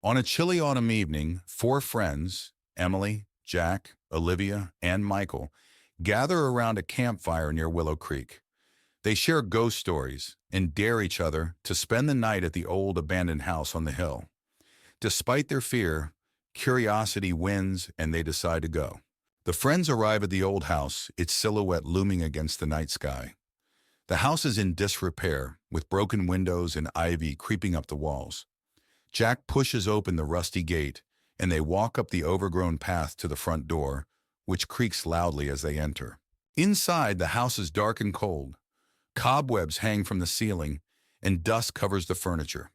On a chilly autumn evening, four friends, Emily, Jack, Olivia, and Michael, gather around a campfire near Willow Creek. They share ghost stories and dare each other to spend the night at the old abandoned house on the hill. Despite their fear, curiosity wins and they decide to go. The friends arrive at the old house, its silhouette looming against the night sky. The house is in disrepair, with broken windows and ivy creeping up the walls. Jack pushes open the rusty gate, and they walk up the overgrown path to the front door, which creaks loudly as they enter. Inside, the house is dark and cold. Cobwebs hang from the ceiling, and dust covers the furniture.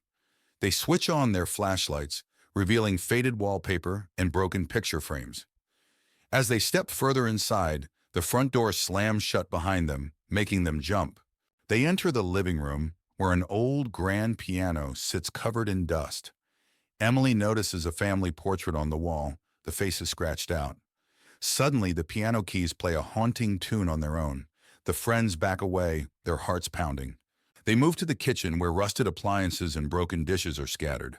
They switch on their flashlights, revealing faded wallpaper and broken picture frames. As they step further inside, the front door slams shut behind them, making them jump. They enter the living room, where an old grand piano sits covered in dust. Emily notices a family portrait on the wall, the face is scratched out. Suddenly, the piano keys play a haunting tune on their own. The friends back away, their hearts pounding. They move to the kitchen, where rusted appliances and broken dishes are scattered.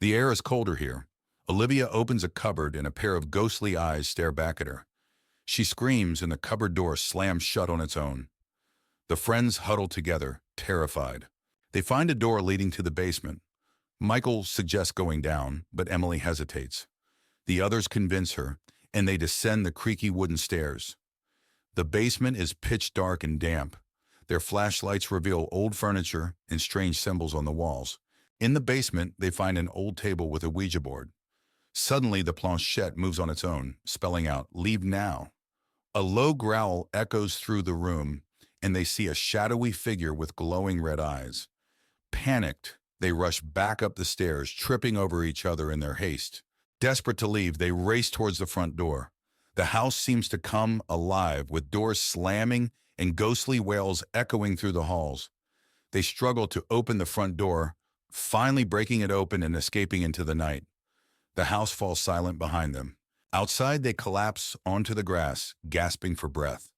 The air is colder here. Olivia opens a cupboard and a pair of ghostly eyes stare back at her. She screams and the cupboard door slams shut on its own. The friends huddle together, terrified. They find a door leading to the basement. Michael suggests going down, but Emily hesitates. The others convince her, and they descend the creaky wooden stairs. The basement is pitch dark and damp. Their flashlights reveal old furniture and strange symbols on the walls. In the basement, they find an old table with a Ouija board. Suddenly, the planchette moves on its own, spelling out, "Leave now." A low growl echoes through the room, and they see a shadowy figure with glowing red eyes. Panicked, they rush back up the stairs, tripping over each other in their haste. Desperate to leave, they race towards the front door. The house seems to come alive, with doors slamming and ghostly wails echoing through the halls. They struggle to open the front door, finally breaking it open and escaping into the night. The house falls silent behind them. Outside, they collapse onto the grass, gasping for breath.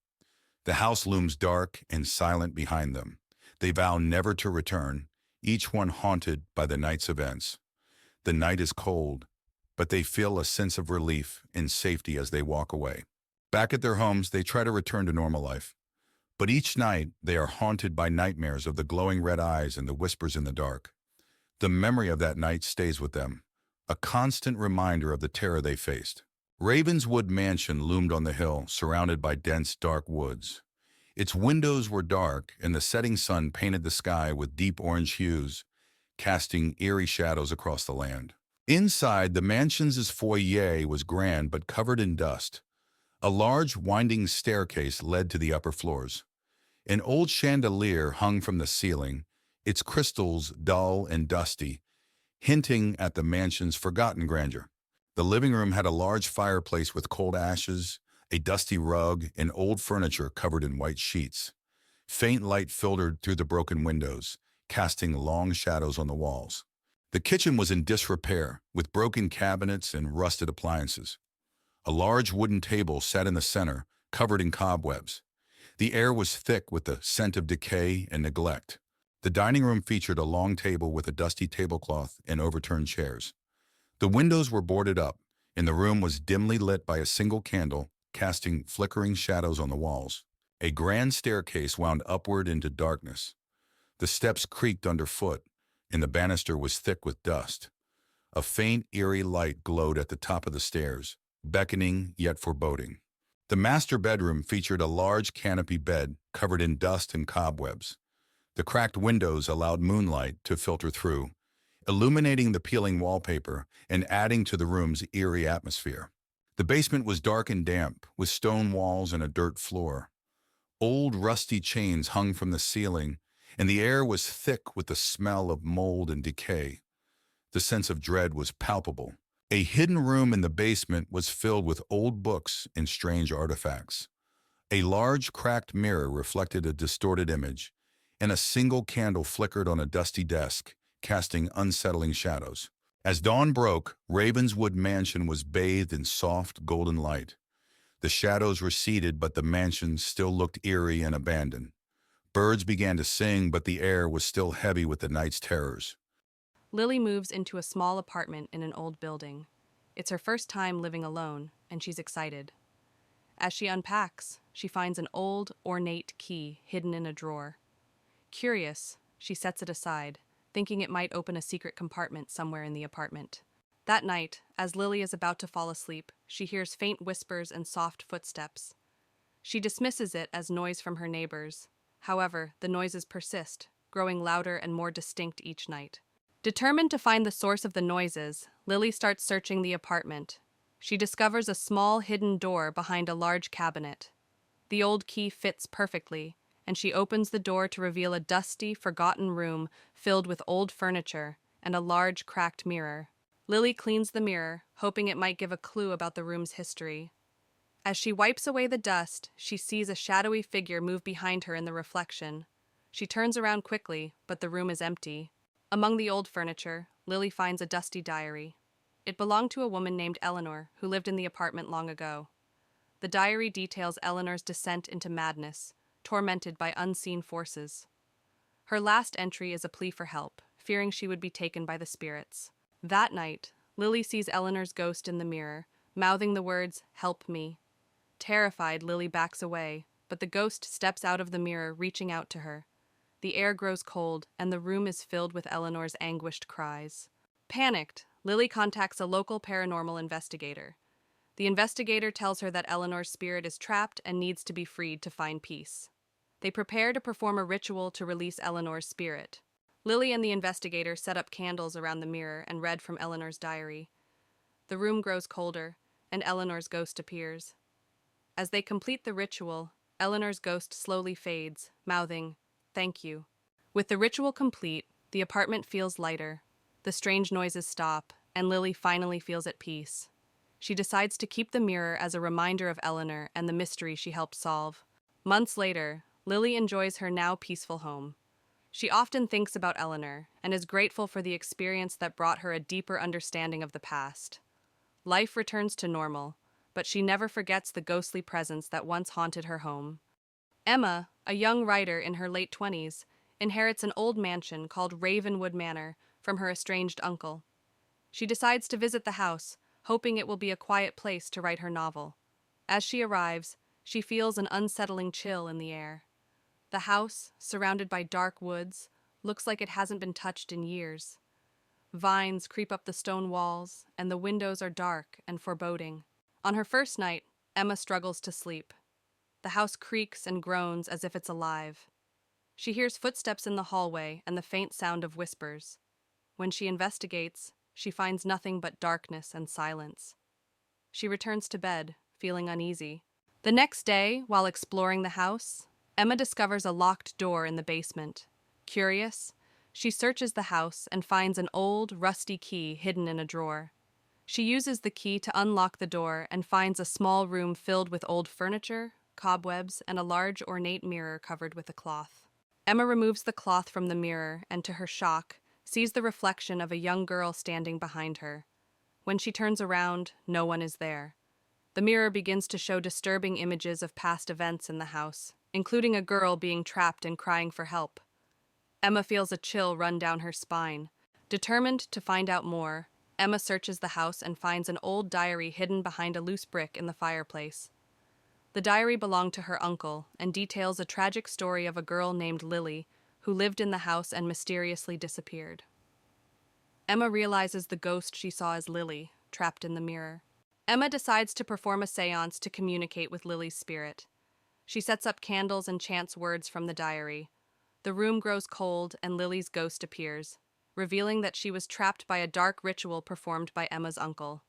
The house looms dark and silent behind them. They vow never to return, each one haunted by the night's events. The night is cold, but they feel a sense of relief and safety as they walk away. Back at their homes, they try to return to normal life. But each night, they are haunted by nightmares of the glowing red eyes and the whispers in the dark. The memory of that night stays with them, a constant reminder of the terror they faced. Ravenswood Mansion loomed on the hill, surrounded by dense, dark woods. Its windows were dark, and the setting sun painted the sky with deep orange hues, casting eerie shadows across the land. Inside, the mansion's foyer was grand but covered in dust. A large, winding staircase led to the upper floors. An old chandelier hung from the ceiling, its crystals dull and dusty, hinting at the mansion's forgotten grandeur. The living room had a large fireplace with cold ashes, a dusty rug, and old furniture covered in white sheets. Faint light filtered through the broken windows, casting long shadows on the walls. The kitchen was in disrepair, with broken cabinets and rusted appliances. A large wooden table sat in the center, covered in cobwebs. The air was thick with the scent of decay and neglect. The dining room featured a long table with a dusty tablecloth and overturned chairs. The windows were boarded up, and the room was dimly lit by a single candle, casting flickering shadows on the walls. A grand staircase wound upward into darkness. The steps creaked underfoot, and the banister was thick with dust. A faint, eerie light glowed at the top of the stairs, beckoning yet foreboding. The master bedroom featured a large canopy bed covered in dust and cobwebs. The cracked windows allowed moonlight to filter through, illuminating the peeling wallpaper and adding to the room's eerie atmosphere. The basement was dark and damp, with stone walls and a dirt floor. Old rusty chains hung from the ceiling, and the air was thick with the smell of mold and decay. The sense of dread was palpable. A hidden room in the basement was filled with old books and strange artifacts. A large cracked mirror reflected a distorted image, and a single candle flickered on a dusty desk, casting unsettling shadows. As dawn broke, Ravenswood Mansion was bathed in soft, golden light. The shadows receded, but the mansion still looked eerie and abandoned. Birds began to sing, but the air was still heavy with the night's terrors. Lily moves into a small apartment in an old building. It's her first time living alone, and she's excited. As she unpacks, she finds an old, ornate key hidden in a drawer. Curious, she sets it aside, thinking it might open a secret compartment somewhere in the apartment. That night, as Lily is about to fall asleep, she hears faint whispers and soft footsteps. She dismisses it as noise from her neighbors. However, the noises persist, growing louder and more distinct each night. Determined to find the source of the noises, Lily starts searching the apartment. She discovers a small hidden door behind a large cabinet. The old key fits perfectly, and she opens the door to reveal a dusty, forgotten room filled with old furniture and a large, cracked mirror. Lily cleans the mirror, hoping it might give a clue about the room's history. As she wipes away the dust, she sees a shadowy figure move behind her in the reflection. She turns around quickly, but the room is empty. Among the old furniture, Lily finds a dusty diary. It belonged to a woman named Eleanor, who lived in the apartment long ago. The diary details Eleanor's descent into madness, tormented by unseen forces. Her last entry is a plea for help, fearing she would be taken by the spirits. That night, Lily sees Eleanor's ghost in the mirror, mouthing the words, "Help me." Terrified, Lily backs away, but the ghost steps out of the mirror, reaching out to her. The air grows cold, and the room is filled with Eleanor's anguished cries. Panicked, Lily contacts a local paranormal investigator. The investigator tells her that Eleanor's spirit is trapped and needs to be freed to find peace. They prepare to perform a ritual to release Eleanor's spirit. Lily and the investigator set up candles around the mirror and read from Eleanor's diary. The room grows colder, and Eleanor's ghost appears. As they complete the ritual, Eleanor's ghost slowly fades, mouthing, "Thank you." With the ritual complete, the apartment feels lighter. The strange noises stop, and Lily finally feels at peace. She decides to keep the mirror as a reminder of Eleanor and the mystery she helped solve. Months later, Lily enjoys her now peaceful home. She often thinks about Eleanor and is grateful for the experience that brought her a deeper understanding of the past. Life returns to normal, but she never forgets the ghostly presence that once haunted her home. Emma, a young writer in her late 20s, inherits an old mansion called Ravenwood Manor from her estranged uncle. She decides to visit the house, hoping it will be a quiet place to write her novel. As she arrives, she feels an unsettling chill in the air. The house, surrounded by dark woods, looks like it hasn't been touched in years. Vines creep up the stone walls, and the windows are dark and foreboding. On her first night, Emma struggles to sleep. The house creaks and groans as if it's alive. She hears footsteps in the hallway and the faint sound of whispers. When she investigates, she finds nothing but darkness and silence. She returns to bed, feeling uneasy. The next day, while exploring the house, Emma discovers a locked door in the basement. Curious, she searches the house and finds an old, rusty key hidden in a drawer. She uses the key to unlock the door and finds a small room filled with old furniture, cobwebs, and a large, ornate mirror covered with a cloth. Emma removes the cloth from the mirror and, to her shock, sees the reflection of a young girl standing behind her. When she turns around, no one is there. The mirror begins to show disturbing images of past events in the house, including a girl being trapped and crying for help. Emma feels a chill run down her spine. Determined to find out more, Emma searches the house and finds an old diary hidden behind a loose brick in the fireplace. The diary belonged to her uncle and details a tragic story of a girl named Lily who lived in the house and mysteriously disappeared. Emma realizes the ghost she saw as Lily, trapped in the mirror. Emma decides to perform a seance to communicate with Lily's spirit. She sets up candles and chants words from the diary. The room grows cold and Lily's ghost appears, revealing that she was trapped by a dark ritual performed by Emma's uncle.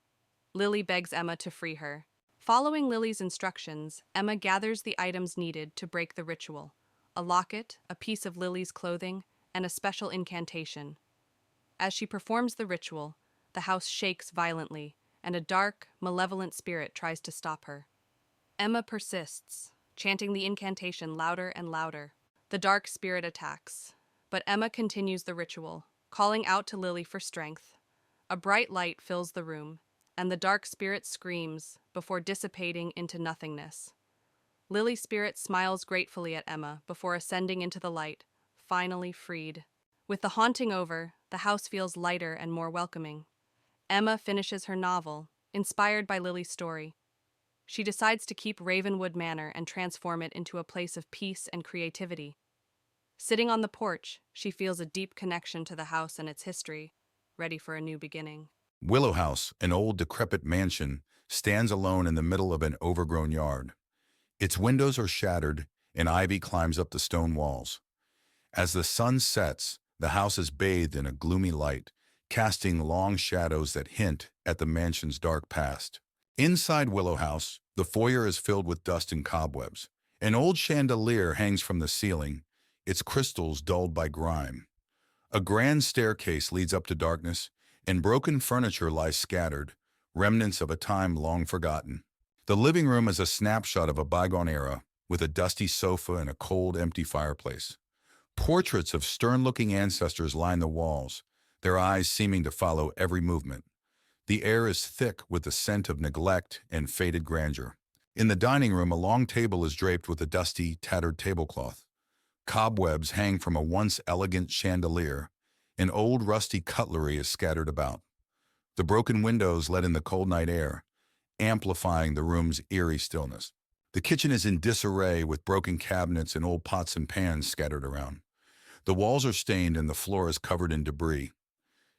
Lily begs Emma to free her. Following Lily's instructions, Emma gathers the items needed to break the ritual: a locket, a piece of Lily's clothing, and a special incantation. As she performs the ritual, the house shakes violently, and a dark, malevolent spirit tries to stop her. Emma persists, chanting the incantation louder and louder. The dark spirit attacks, but Emma continues the ritual, calling out to Lily for strength. A bright light fills the room, and the dark spirit screams before dissipating into nothingness. Lily's spirit smiles gratefully at Emma before ascending into the light, finally freed. With the haunting over, the house feels lighter and more welcoming. Emma finishes her novel, inspired by Lily's story. She decides to keep Ravenwood Manor and transform it into a place of peace and creativity. Sitting on the porch, she feels a deep connection to the house and its history, ready for a new beginning. Willow House, an old decrepit mansion, stands alone in the middle of an overgrown yard. Its windows are shattered, and ivy climbs up the stone walls. As the sun sets, the house is bathed in a gloomy light, casting long shadows that hint at the mansion's dark past. Inside Willow House, the foyer is filled with dust and cobwebs. An old chandelier hangs from the ceiling, its crystals dulled by grime. A grand staircase leads up to darkness, and broken furniture lies scattered, remnants of a time long forgotten. The living room is a snapshot of a bygone era, with a dusty sofa and a cold, empty fireplace. Portraits of stern-looking ancestors line the walls, their eyes seeming to follow every movement. The air is thick with the scent of neglect and faded grandeur. In the dining room, a long table is draped with a dusty, tattered tablecloth. Cobwebs hang from a once elegant chandelier, and old rusty cutlery is scattered about. The broken windows let in the cold night air, amplifying the room's eerie stillness. The kitchen is in disarray with broken cabinets and old pots and pans scattered around. The walls are stained and the floor is covered in debris.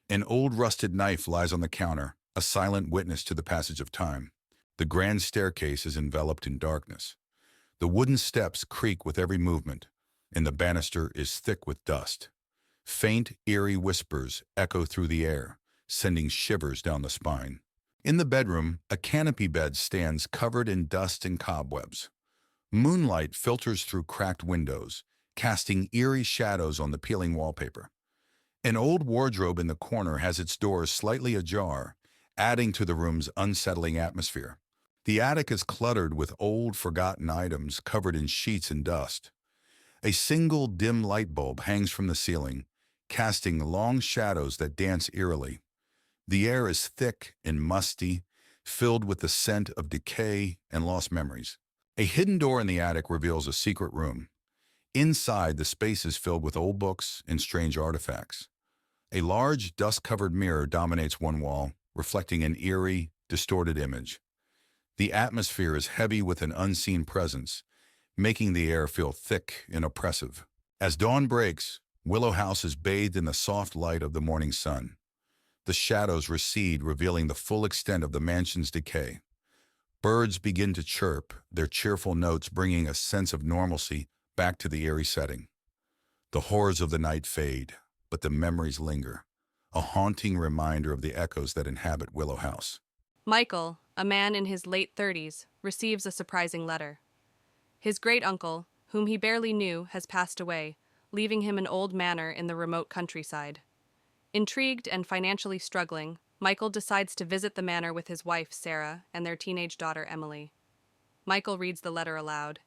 An old rusted knife lies on the counter, a silent witness to the passage of time. The grand staircase is enveloped in darkness. The wooden steps creak with every movement, and the banister is thick with dust. Faint, eerie whispers echo through the air, sending shivers down the spine. In the bedroom, a canopy bed stands covered in dust and cobwebs. Moonlight filters through cracked windows, casting eerie shadows on the peeling wallpaper. An old wardrobe in the corner has its doors slightly ajar, adding to the room's unsettling atmosphere. The attic is cluttered with old, forgotten items covered in sheets and dust. A single dim light bulb hangs from the ceiling, casting long shadows that dance eerily. The air is thick and musty, filled with the scent of decay and lost memories. A hidden door in the attic reveals a secret room. Inside, the space is filled with old books and strange artifacts. A large, dust-covered mirror dominates one wall, reflecting an eerie, distorted image. The atmosphere is heavy with an unseen presence, making the air feel thick and oppressive. As dawn breaks, Willow House is bathed in the soft light of the morning sun. The shadows recede, revealing the full extent of the mansion's decay. Birds begin to chirp, their cheerful notes bringing a sense of normalcy back to the eerie setting. The horrors of the night fade, but the memories linger, a haunting reminder of the echoes that inhabit Willow House. Michael, a man in his late 30s, receives a surprising letter. His great-uncle, whom he barely knew, has passed away, leaving him an old manor in the remote countryside. Intrigued and financially struggling, Michael decides to visit the manor with his wife, Sarah, and their teenage daughter, Emily. Michael reads the letter aloud.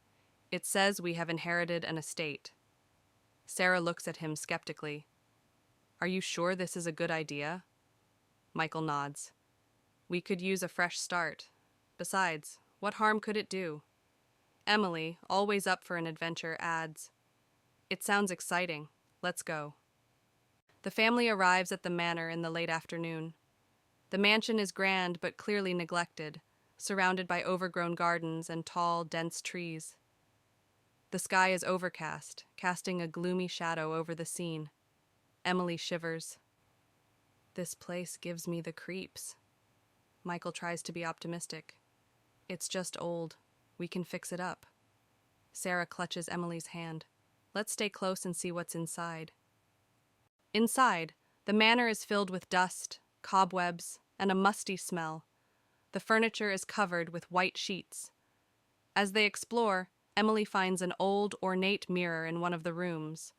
It says we have inherited an estate. Sarah looks at him skeptically. Are you sure this is a good idea? Michael nods. We could use a fresh start. Besides, what harm could it do? Emily, always up for an adventure, adds, It sounds exciting. Let's go. The family arrives at the manor in the late afternoon. The mansion is grand but clearly neglected, surrounded by overgrown gardens and tall, dense trees. The sky is overcast, casting a gloomy shadow over the scene. Emily shivers. This place gives me the creeps. Michael tries to be optimistic. It's just old. We can fix it up. Sarah clutches Emily's hand. Let's stay close and see what's inside. Inside, the manor is filled with dust, cobwebs, and a musty smell. The furniture is covered with white sheets. As they explore, Emily finds an old, ornate mirror in one of the rooms.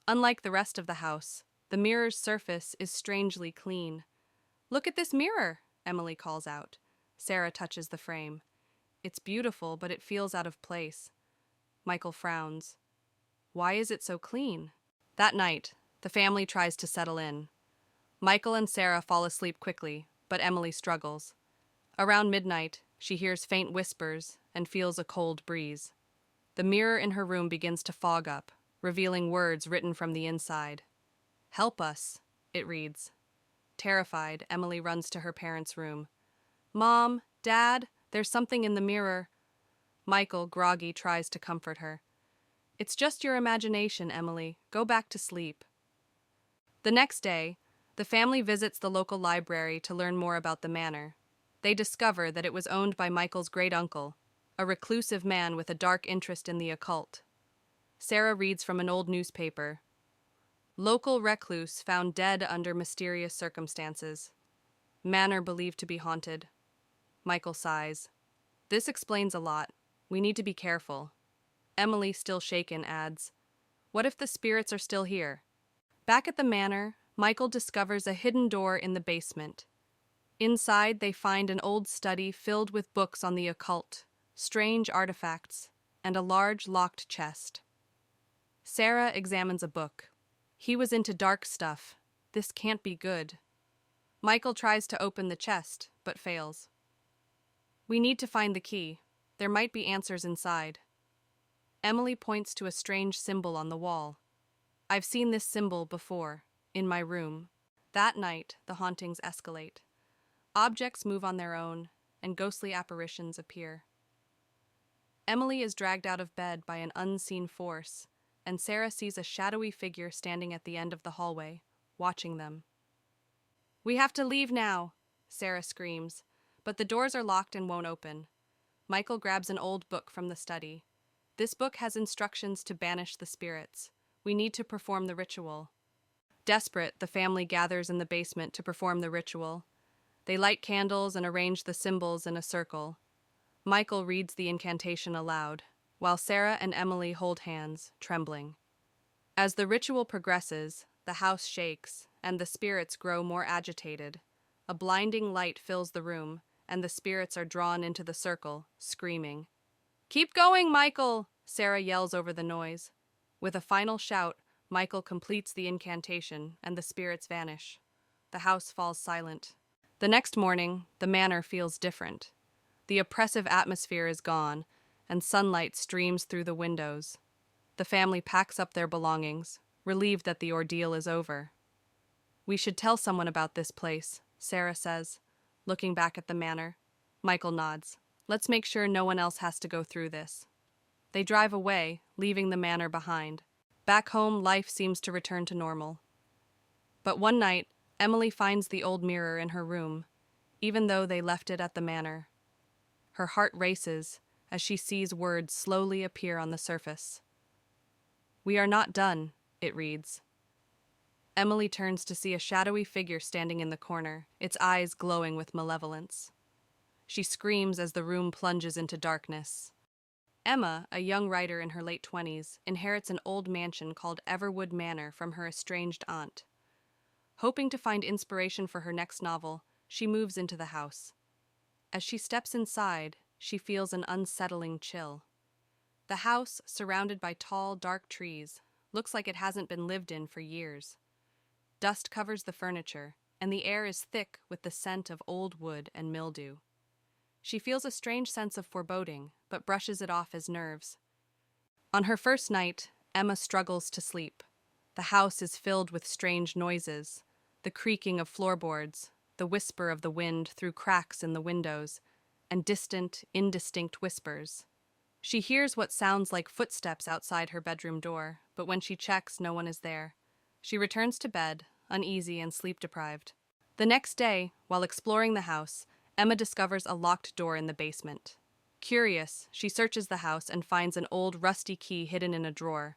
Unlike the rest of the house, the mirror's surface is strangely clean. Look at this mirror, Emily calls out. Sarah touches the frame. It's beautiful, but it feels out of place. Michael frowns. Why is it so clean? That night, the family tries to settle in. Michael and Sarah fall asleep quickly, but Emily struggles. Around midnight, she hears faint whispers and feels a cold breeze. The mirror in her room begins to fog up, revealing words written from the inside. Help us. it reads. Terrified, Emily runs to her parents' room. Mom, Dad, there's something in the mirror. Michael, groggy, tries to comfort her. It's just your imagination, Emily. Go back to sleep. The next day, the family visits the local library to learn more about the manor. They discover that it was owned by Michael's great-uncle, a reclusive man with a dark interest in the occult. Sarah reads from an old newspaper. Local recluse found dead under mysterious circumstances. Manor believed to be haunted. Michael sighs. This explains a lot. We need to be careful. Emily, still shaken, adds, what if the spirits are still here? Back at the manor, Michael discovers a hidden door in the basement. Inside, they find an old study filled with books on the occult, strange artifacts, and a large locked chest. Sarah examines a book. He was into dark stuff. This can't be good. Michael tries to open the chest, but fails. We need to find the key. There might be answers inside. Emily points to a strange symbol on the wall. I've seen this symbol before, in my room. That night, the hauntings escalate. Objects move on their own, and ghostly apparitions appear. Emily is dragged out of bed by an unseen force, and Sarah sees a shadowy figure standing at the end of the hallway, watching them. We have to leave now, Sarah screams, but the doors are locked and won't open. Michael grabs an old book from the study. This book has instructions to banish the spirits. We need to perform the ritual. Desperate, the family gathers in the basement to perform the ritual. They light candles and arrange the symbols in a circle. Michael reads the incantation aloud, while Sarah and Emily hold hands, trembling. As the ritual progresses, the house shakes, and the spirits grow more agitated. A blinding light fills the room, and the spirits are drawn into the circle, screaming. Keep going, Michael! Sarah yells over the noise. With a final shout, Michael completes the incantation, and the spirits vanish. The house falls silent. The next morning, the manor feels different. The oppressive atmosphere is gone, and sunlight streams through the windows. The family packs up their belongings, relieved that the ordeal is over. We should tell someone about this place, Sarah says, looking back at the manor. Michael nods. Let's make sure no one else has to go through this. They drive away, leaving the manor behind. Back home, life seems to return to normal. But one night, Emily finds the old mirror in her room, even though they left it at the manor. Her heart races as she sees words slowly appear on the surface. We are not done, it reads. Emily turns to see a shadowy figure standing in the corner, its eyes glowing with malevolence. She screams as the room plunges into darkness. Emma, a young writer in her late 20s, inherits an old mansion called Everwood Manor from her estranged aunt. Hoping to find inspiration for her next novel, she moves into the house. As she steps inside, she feels an unsettling chill. The house, surrounded by tall, dark trees, looks like it hasn't been lived in for years. Dust covers the furniture, and the air is thick with the scent of old wood and mildew. She feels a strange sense of foreboding, but brushes it off as nerves. On her first night, Emma struggles to sleep. The house is filled with strange noises, the creaking of floorboards, the whisper of the wind through cracks in the windows, and distant, indistinct whispers. She hears what sounds like footsteps outside her bedroom door, but when she checks, no one is there. She returns to bed, uneasy and sleep-deprived. The next day, while exploring the house, Emma discovers a locked door in the basement. Curious, she searches the house and finds an old rusty key hidden in a drawer.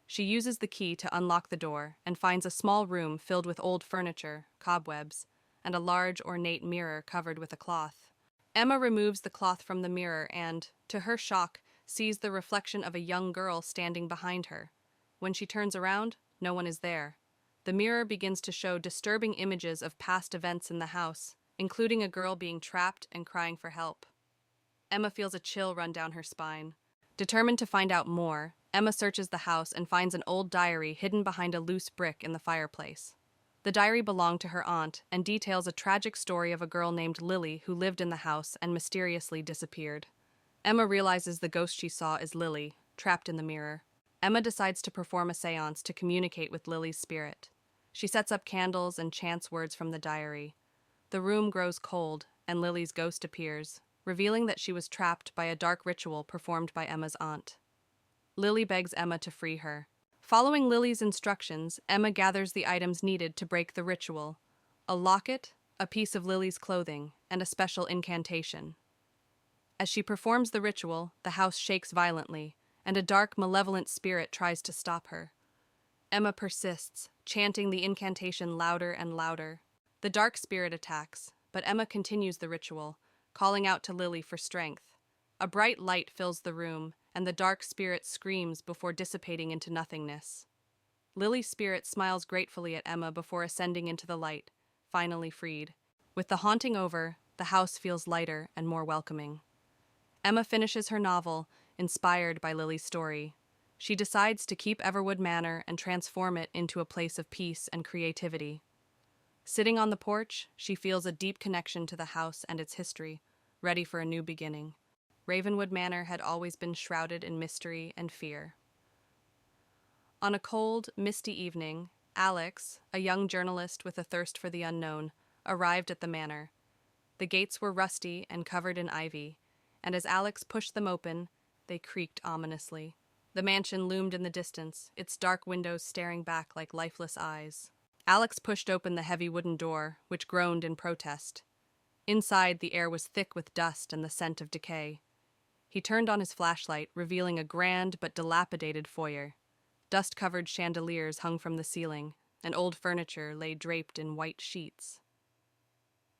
She uses the key to unlock the door and finds a small room filled with old furniture, cobwebs, and a large ornate mirror covered with a cloth. Emma removes the cloth from the mirror and, to her shock, sees the reflection of a young girl standing behind her. When she turns around, no one is there. The mirror begins to show disturbing images of past events in the house, including a girl being trapped and crying for help. Emma feels a chill run down her spine. Determined to find out more, Emma searches the house and finds an old diary hidden behind a loose brick in the fireplace. The diary belonged to her aunt and details a tragic story of a girl named Lily who lived in the house and mysteriously disappeared. Emma realizes the ghost she saw is Lily, trapped in the mirror. Emma decides to perform a seance to communicate with Lily's spirit. She sets up candles and chants words from the diary. The room grows cold, and Lily's ghost appears, revealing that she was trapped by a dark ritual performed by Emma's aunt. Lily begs Emma to free her. Following Lily's instructions, Emma gathers the items needed to break the ritual: a locket, a piece of Lily's clothing, and a special incantation. As she performs the ritual, the house shakes violently, and a dark, malevolent spirit tries to stop her. Emma persists, chanting the incantation louder and louder. The dark spirit attacks, but Emma continues the ritual, calling out to Lily for strength. A bright light fills the room, and the dark spirit screams before dissipating into nothingness. Lily's spirit smiles gratefully at Emma before ascending into the light, finally freed. With the haunting over, the house feels lighter and more welcoming. Emma finishes her novel, inspired by Lily's story. She decides to keep Everwood Manor and transform it into a place of peace and creativity. Sitting on the porch, she feels a deep connection to the house and its history, ready for a new beginning. Ravenwood Manor had always been shrouded in mystery and fear. On a cold, misty evening, Alex, a young journalist with a thirst for the unknown, arrived at the manor. The gates were rusty and covered in ivy, and as Alex pushed them open, they creaked ominously. The mansion loomed in the distance, its dark windows staring back like lifeless eyes. Alex pushed open the heavy wooden door, which groaned in protest. Inside, the air was thick with dust and the scent of decay. He turned on his flashlight, revealing a grand but dilapidated foyer. Dust-covered chandeliers hung from the ceiling, and old furniture lay draped in white sheets.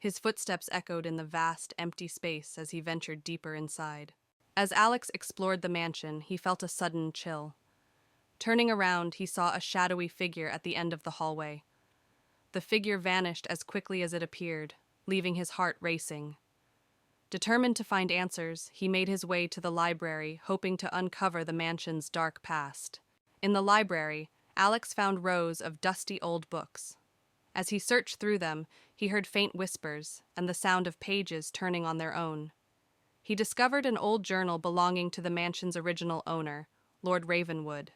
His footsteps echoed in the vast, empty space as he ventured deeper inside. As Alex explored the mansion, he felt a sudden chill. Turning around, he saw a shadowy figure at the end of the hallway. The figure vanished as quickly as it appeared, leaving his heart racing. Determined to find answers, he made his way to the library, hoping to uncover the mansion's dark past. In the library, Alex found rows of dusty old books. As he searched through them, he heard faint whispers and the sound of pages turning on their own. He discovered an old journal belonging to the mansion's original owner, Lord Ravenwood.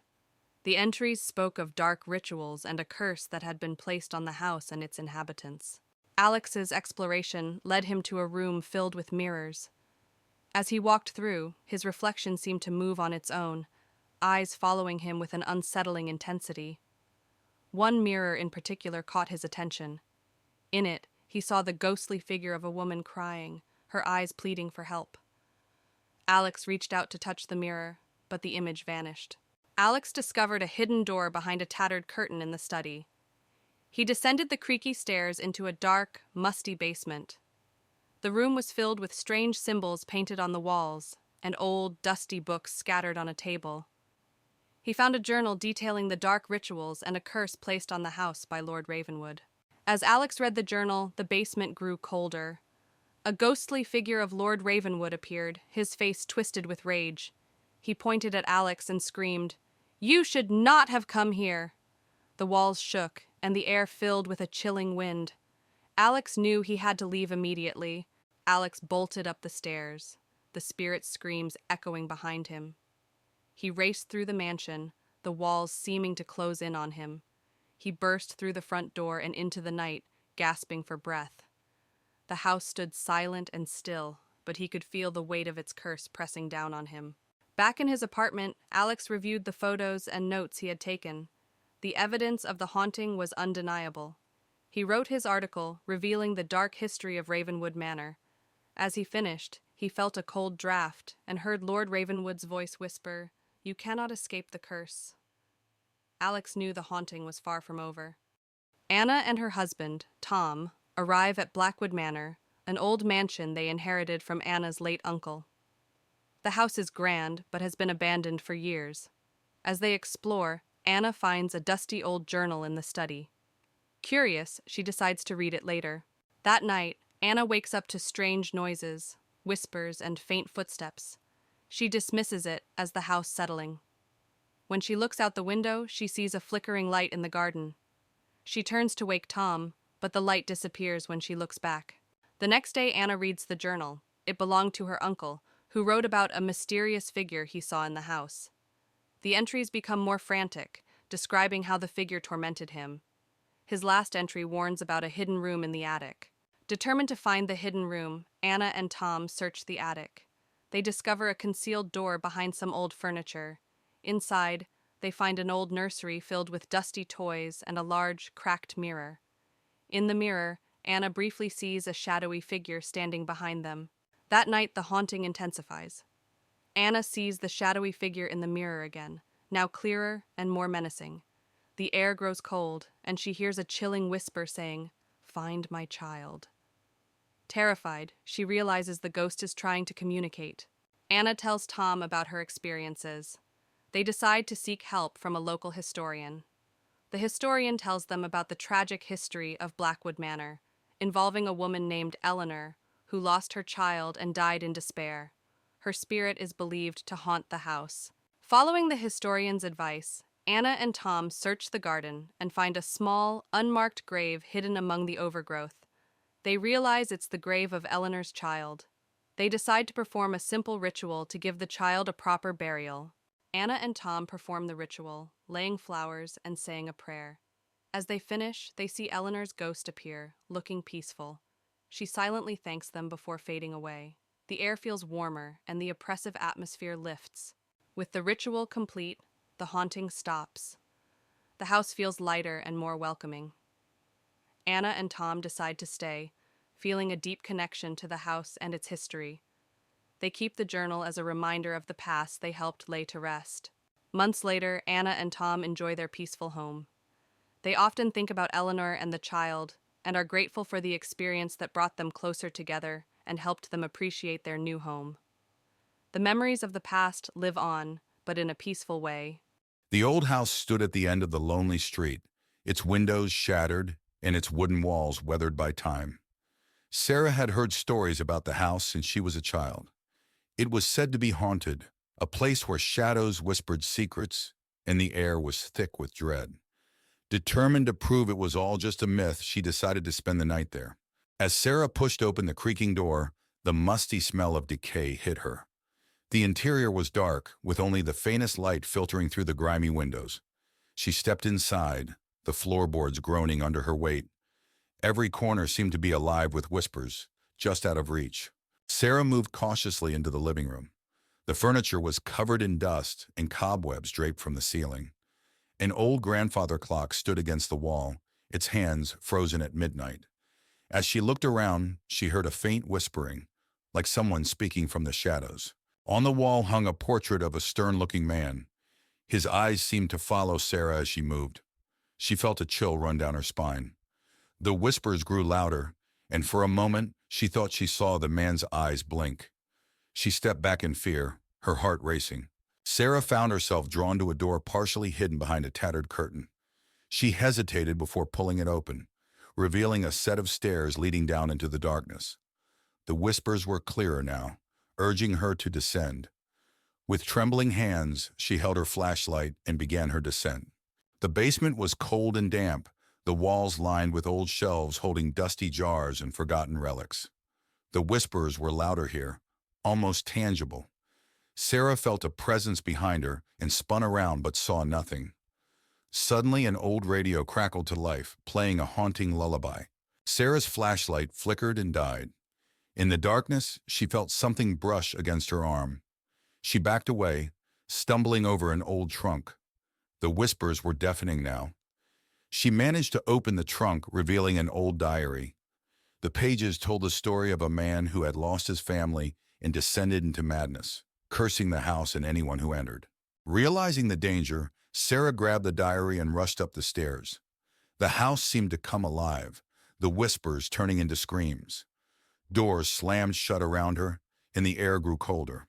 The entries spoke of dark rituals and a curse that had been placed on the house and its inhabitants. Alex's exploration led him to a room filled with mirrors. As he walked through, his reflection seemed to move on its own, eyes following him with an unsettling intensity. One mirror in particular caught his attention. In it, he saw the ghostly figure of a woman crying, her eyes pleading for help. Alex reached out to touch the mirror, but the image vanished. Alex discovered a hidden door behind a tattered curtain in the study. He descended the creaky stairs into a dark, musty basement. The room was filled with strange symbols painted on the walls, and old, dusty books scattered on a table. He found a journal detailing the dark rituals and a curse placed on the house by Lord Ravenwood. As Alex read the journal, the basement grew colder. A ghostly figure of Lord Ravenwood appeared, his face twisted with rage. He pointed at Alex and screamed, "You should not have come here!" The walls shook, and the air filled with a chilling wind. Alex knew he had to leave immediately. Alex bolted up the stairs, the spirit's screams echoing behind him. He raced through the mansion, the walls seeming to close in on him. He burst through the front door and into the night, gasping for breath. The house stood silent and still, but he could feel the weight of its curse pressing down on him. Back in his apartment, Alex reviewed the photos and notes he had taken. The evidence of the haunting was undeniable. He wrote his article, revealing the dark history of Ravenwood Manor. As he finished, he felt a cold draft and heard Lord Ravenwood's voice whisper, "You cannot escape the curse." Alex knew the haunting was far from over. Anna and her husband, Tom, arrive at Blackwood Manor, an old mansion they inherited from Anna's late uncle. The house is grand, but has been abandoned for years. As they explore, Anna finds a dusty old journal in the study. Curious, she decides to read it later. That night, Anna wakes up to strange noises, whispers, and faint footsteps. She dismisses it as the house settling. When she looks out the window, she sees a flickering light in the garden. She turns to wake Tom, but the light disappears when she looks back. The next day, Anna reads the journal. It belonged to her uncle, who wrote about a mysterious figure he saw in the house. The entries become more frantic, describing how the figure tormented him. His last entry warns about a hidden room in the attic. Determined to find the hidden room, Anna and Tom search the attic. They discover a concealed door behind some old furniture. Inside, they find an old nursery filled with dusty toys and a large, cracked mirror. In the mirror, Anna briefly sees a shadowy figure standing behind them. That night, the haunting intensifies. Anna sees the shadowy figure in the mirror again, now clearer and more menacing. The air grows cold, and she hears a chilling whisper saying, "Find my child." Terrified, she realizes the ghost is trying to communicate. Anna tells Tom about her experiences. They decide to seek help from a local historian. The historian tells them about the tragic history of Blackwood Manor, involving a woman named Eleanor, who lost her child and died in despair. Her spirit is believed to haunt the house. Following the historian's advice, Anna and Tom search the garden and find a small, unmarked grave hidden among the overgrowth. They realize it's the grave of Eleanor's child. They decide to perform a simple ritual to give the child a proper burial. Anna and Tom perform the ritual, laying flowers and saying a prayer. As they finish, they see Eleanor's ghost appear, looking peaceful. She silently thanks them before fading away. The air feels warmer and the oppressive atmosphere lifts. With the ritual complete, the haunting stops. The house feels lighter and more welcoming. Anna and Tom decide to stay, feeling a deep connection to the house and its history. They keep the journal as a reminder of the past they helped lay to rest. Months later, Anna and Tom enjoy their peaceful home. They often think about Eleanor and the child, and are grateful for the experience that brought them closer together and helped them appreciate their new home. The memories of the past live on, but in a peaceful way. The old house stood at the end of the lonely street, its windows shattered and its wooden walls weathered by time. Sarah had heard stories about the house since she was a child. It was said to be haunted, a place where shadows whispered secrets and the air was thick with dread. Determined to prove it was all just a myth, she decided to spend the night there. As Sarah pushed open the creaking door, the musty smell of decay hit her. The interior was dark, with only the faintest light filtering through the grimy windows. She stepped inside, the floorboards groaning under her weight. Every corner seemed to be alive with whispers, just out of reach. Sarah moved cautiously into the living room. The furniture was covered in dust and cobwebs draped from the ceiling. An old grandfather clock stood against the wall, its hands frozen at midnight. As she looked around, she heard a faint whispering, like someone speaking from the shadows. On the wall hung a portrait of a stern-looking man. His eyes seemed to follow Sarah as she moved. She felt a chill run down her spine. The whispers grew louder, and for a moment, she thought she saw the man's eyes blink. She stepped back in fear, her heart racing. Sarah found herself drawn to a door partially hidden behind a tattered curtain. She hesitated before pulling it open, revealing a set of stairs leading down into the darkness. The whispers were clearer now, urging her to descend. With trembling hands, she held her flashlight and began her descent. The basement was cold and damp, the walls lined with old shelves holding dusty jars and forgotten relics. The whispers were louder here, almost tangible. Sarah felt a presence behind her and spun around but saw nothing. Suddenly, an old radio crackled to life, playing a haunting lullaby. Sarah's flashlight flickered and died. In the darkness, she felt something brush against her arm. She backed away, stumbling over an old trunk. The whispers were deafening now. She managed to open the trunk, revealing an old diary. The pages told the story of a man who had lost his family and descended into madness, cursing the house and anyone who entered. Realizing the danger, Sarah grabbed the diary and rushed up the stairs. The house seemed to come alive, the whispers turning into screams. Doors slammed shut around her, and the air grew colder.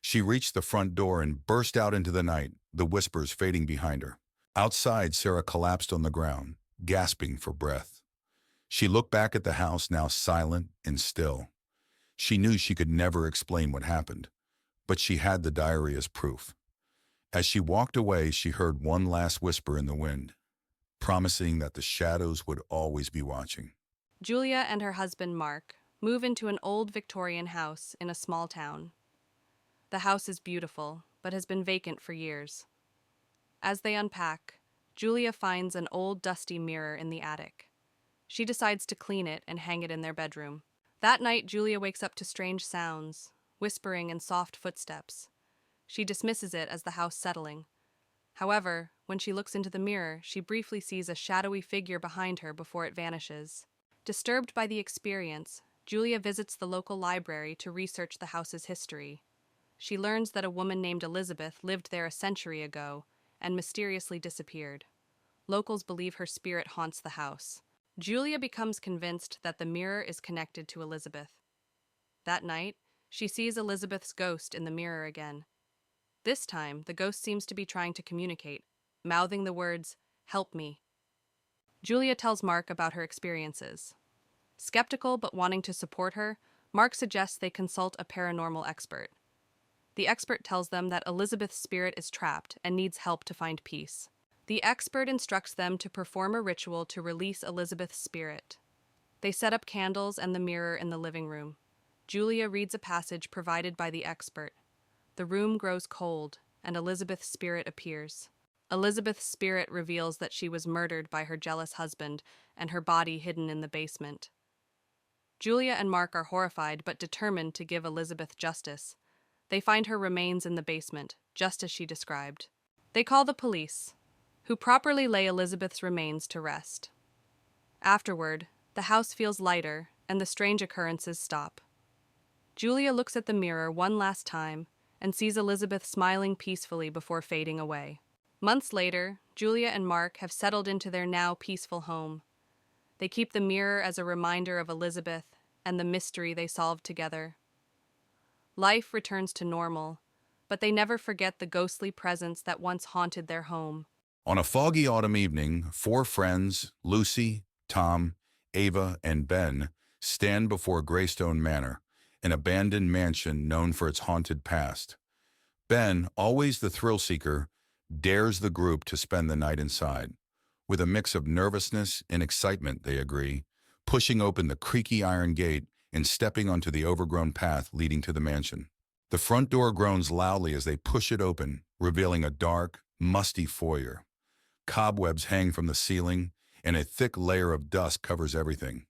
She reached the front door and burst out into the night, the whispers fading behind her. Outside, Sarah collapsed on the ground, gasping for breath. She looked back at the house, now silent and still. She knew she could never explain what happened, but she had the diary as proof. As she walked away, she heard one last whisper in the wind, promising that the shadows would always be watching. Julia and her husband, Mark, move into an old Victorian house in a small town. The house is beautiful, but has been vacant for years. As they unpack, Julia finds an old dusty mirror in the attic. She decides to clean it and hang it in their bedroom. That night, Julia wakes up to strange sounds, whispering and soft footsteps. She dismisses it as the house settling. However, when she looks into the mirror, she briefly sees a shadowy figure behind her before it vanishes. Disturbed by the experience, Julia visits the local library to research the house's history. She learns that a woman named Elizabeth lived there a century ago and mysteriously disappeared. Locals believe her spirit haunts the house. Julia becomes convinced that the mirror is connected to Elizabeth. That night, she sees Elizabeth's ghost in the mirror again. This time, the ghost seems to be trying to communicate, mouthing the words, "Help me." Julia tells Mark about her experiences. Skeptical but wanting to support her, Mark suggests they consult a paranormal expert. The expert tells them that Elizabeth's spirit is trapped and needs help to find peace. The expert instructs them to perform a ritual to release Elizabeth's spirit. They set up candles and the mirror in the living room. Julia reads a passage provided by the expert. The room grows cold, and Elizabeth's spirit appears. Elizabeth's spirit reveals that she was murdered by her jealous husband and her body hidden in the basement. Julia and Mark are horrified but determined to give Elizabeth justice. They find her remains in the basement, just as she described. They call the police, who properly lay Elizabeth's remains to rest. Afterward, the house feels lighter and the strange occurrences stop. Julia looks at the mirror one last time and sees Elizabeth smiling peacefully before fading away. Months later, Julia and Mark have settled into their now peaceful home. They keep the mirror as a reminder of Elizabeth and the mystery they solved together. Life returns to normal, but they never forget the ghostly presence that once haunted their home. On a foggy autumn evening, four friends, Lucy, Tom, Ava, and Ben, stand before Greystone Manor, an abandoned mansion known for its haunted past. Ben, always the thrill-seeker, dares the group to spend the night inside. With a mix of nervousness and excitement, they agree, pushing open the creaky iron gate and stepping onto the overgrown path leading to the mansion. The front door groans loudly as they push it open, revealing a dark, musty foyer. Cobwebs hang from the ceiling, and a thick layer of dust covers everything.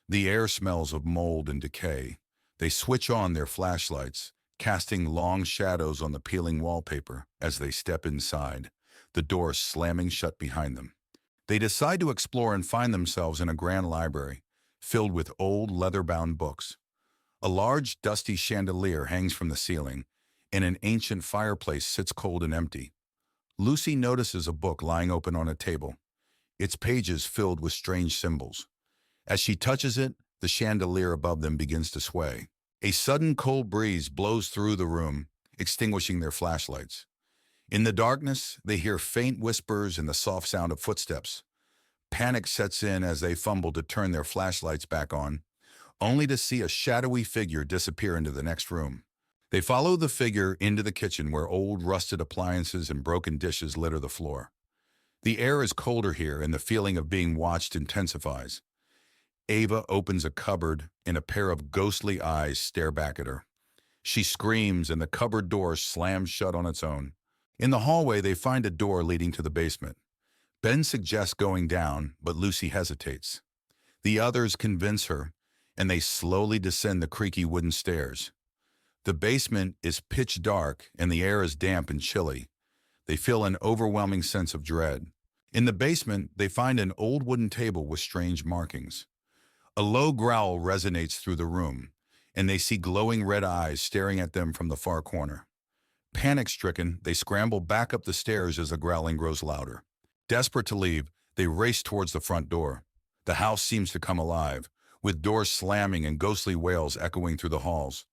The air smells of mold and decay. They switch on their flashlights, casting long shadows on the peeling wallpaper as they step inside, the door slamming shut behind them. They decide to explore and find themselves in a grand library, filled with old leather-bound books. A large, dusty chandelier hangs from the ceiling, and an ancient fireplace sits cold and empty. Lucy notices a book lying open on a table, its pages filled with strange symbols. As she touches it, the chandelier above them begins to sway. A sudden cold breeze blows through the room, extinguishing their flashlights. In the darkness, they hear faint whispers and the soft sound of footsteps. Panic sets in as they fumble to turn their flashlights back on, only to see a shadowy figure disappear into the next room. They follow the figure into the kitchen where old rusted appliances and broken dishes litter the floor. The air is colder here and the feeling of being watched intensifies. Ava opens a cupboard and a pair of ghostly eyes stare back at her. She screams and the cupboard door slams shut on its own. In the hallway, they find a door leading to the basement. Ben suggests going down, but Lucy hesitates. The others convince her, and they slowly descend the creaky wooden stairs. The basement is pitch dark, and the air is damp and chilly. They feel an overwhelming sense of dread. In the basement, they find an old wooden table with strange markings. A low growl resonates through the room, and they see glowing red eyes staring at them from the far corner. Panic-stricken, they scramble back up the stairs as the growling grows louder. Desperate to leave, they race towards the front door. The house seems to come alive, with doors slamming and ghostly wails echoing through the halls.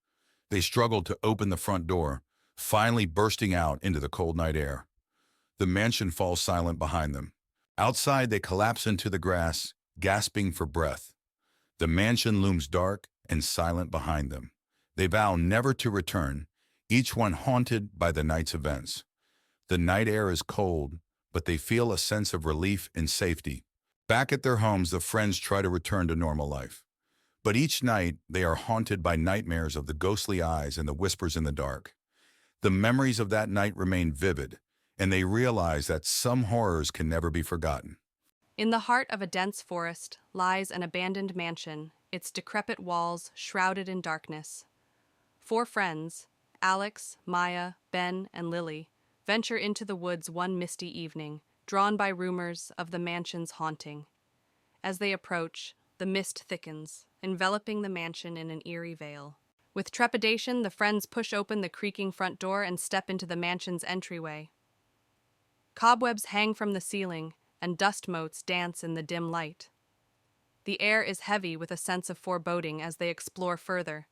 They struggle to open the front door, finally bursting out into the cold night air. The mansion falls silent behind them. Outside, they collapse into the grass, gasping for breath. The mansion looms dark and silent behind them. They vow never to return, each one haunted by the night's events. The night air is cold, but they feel a sense of relief and safety. Back at their homes, the friends try to return to normal life. But each night, they are haunted by nightmares of the ghostly eyes and the whispers in the dark. The memories of that night remain vivid, and they realize that some horrors can never be forgotten. In the heart of a dense forest lies an abandoned mansion, its decrepit walls shrouded in darkness. Four friends, Alex, Maya, Ben, and Lily, venture into the woods one misty evening, drawn by rumors of the mansion's haunting. As they approach, the mist thickens, enveloping the mansion in an eerie veil. With trepidation, the friends push open the creaking front door and step into the mansion's entryway. Cobwebs hang from the ceiling, and dust motes dance in the dim light. The air is heavy with a sense of foreboding as they explore further,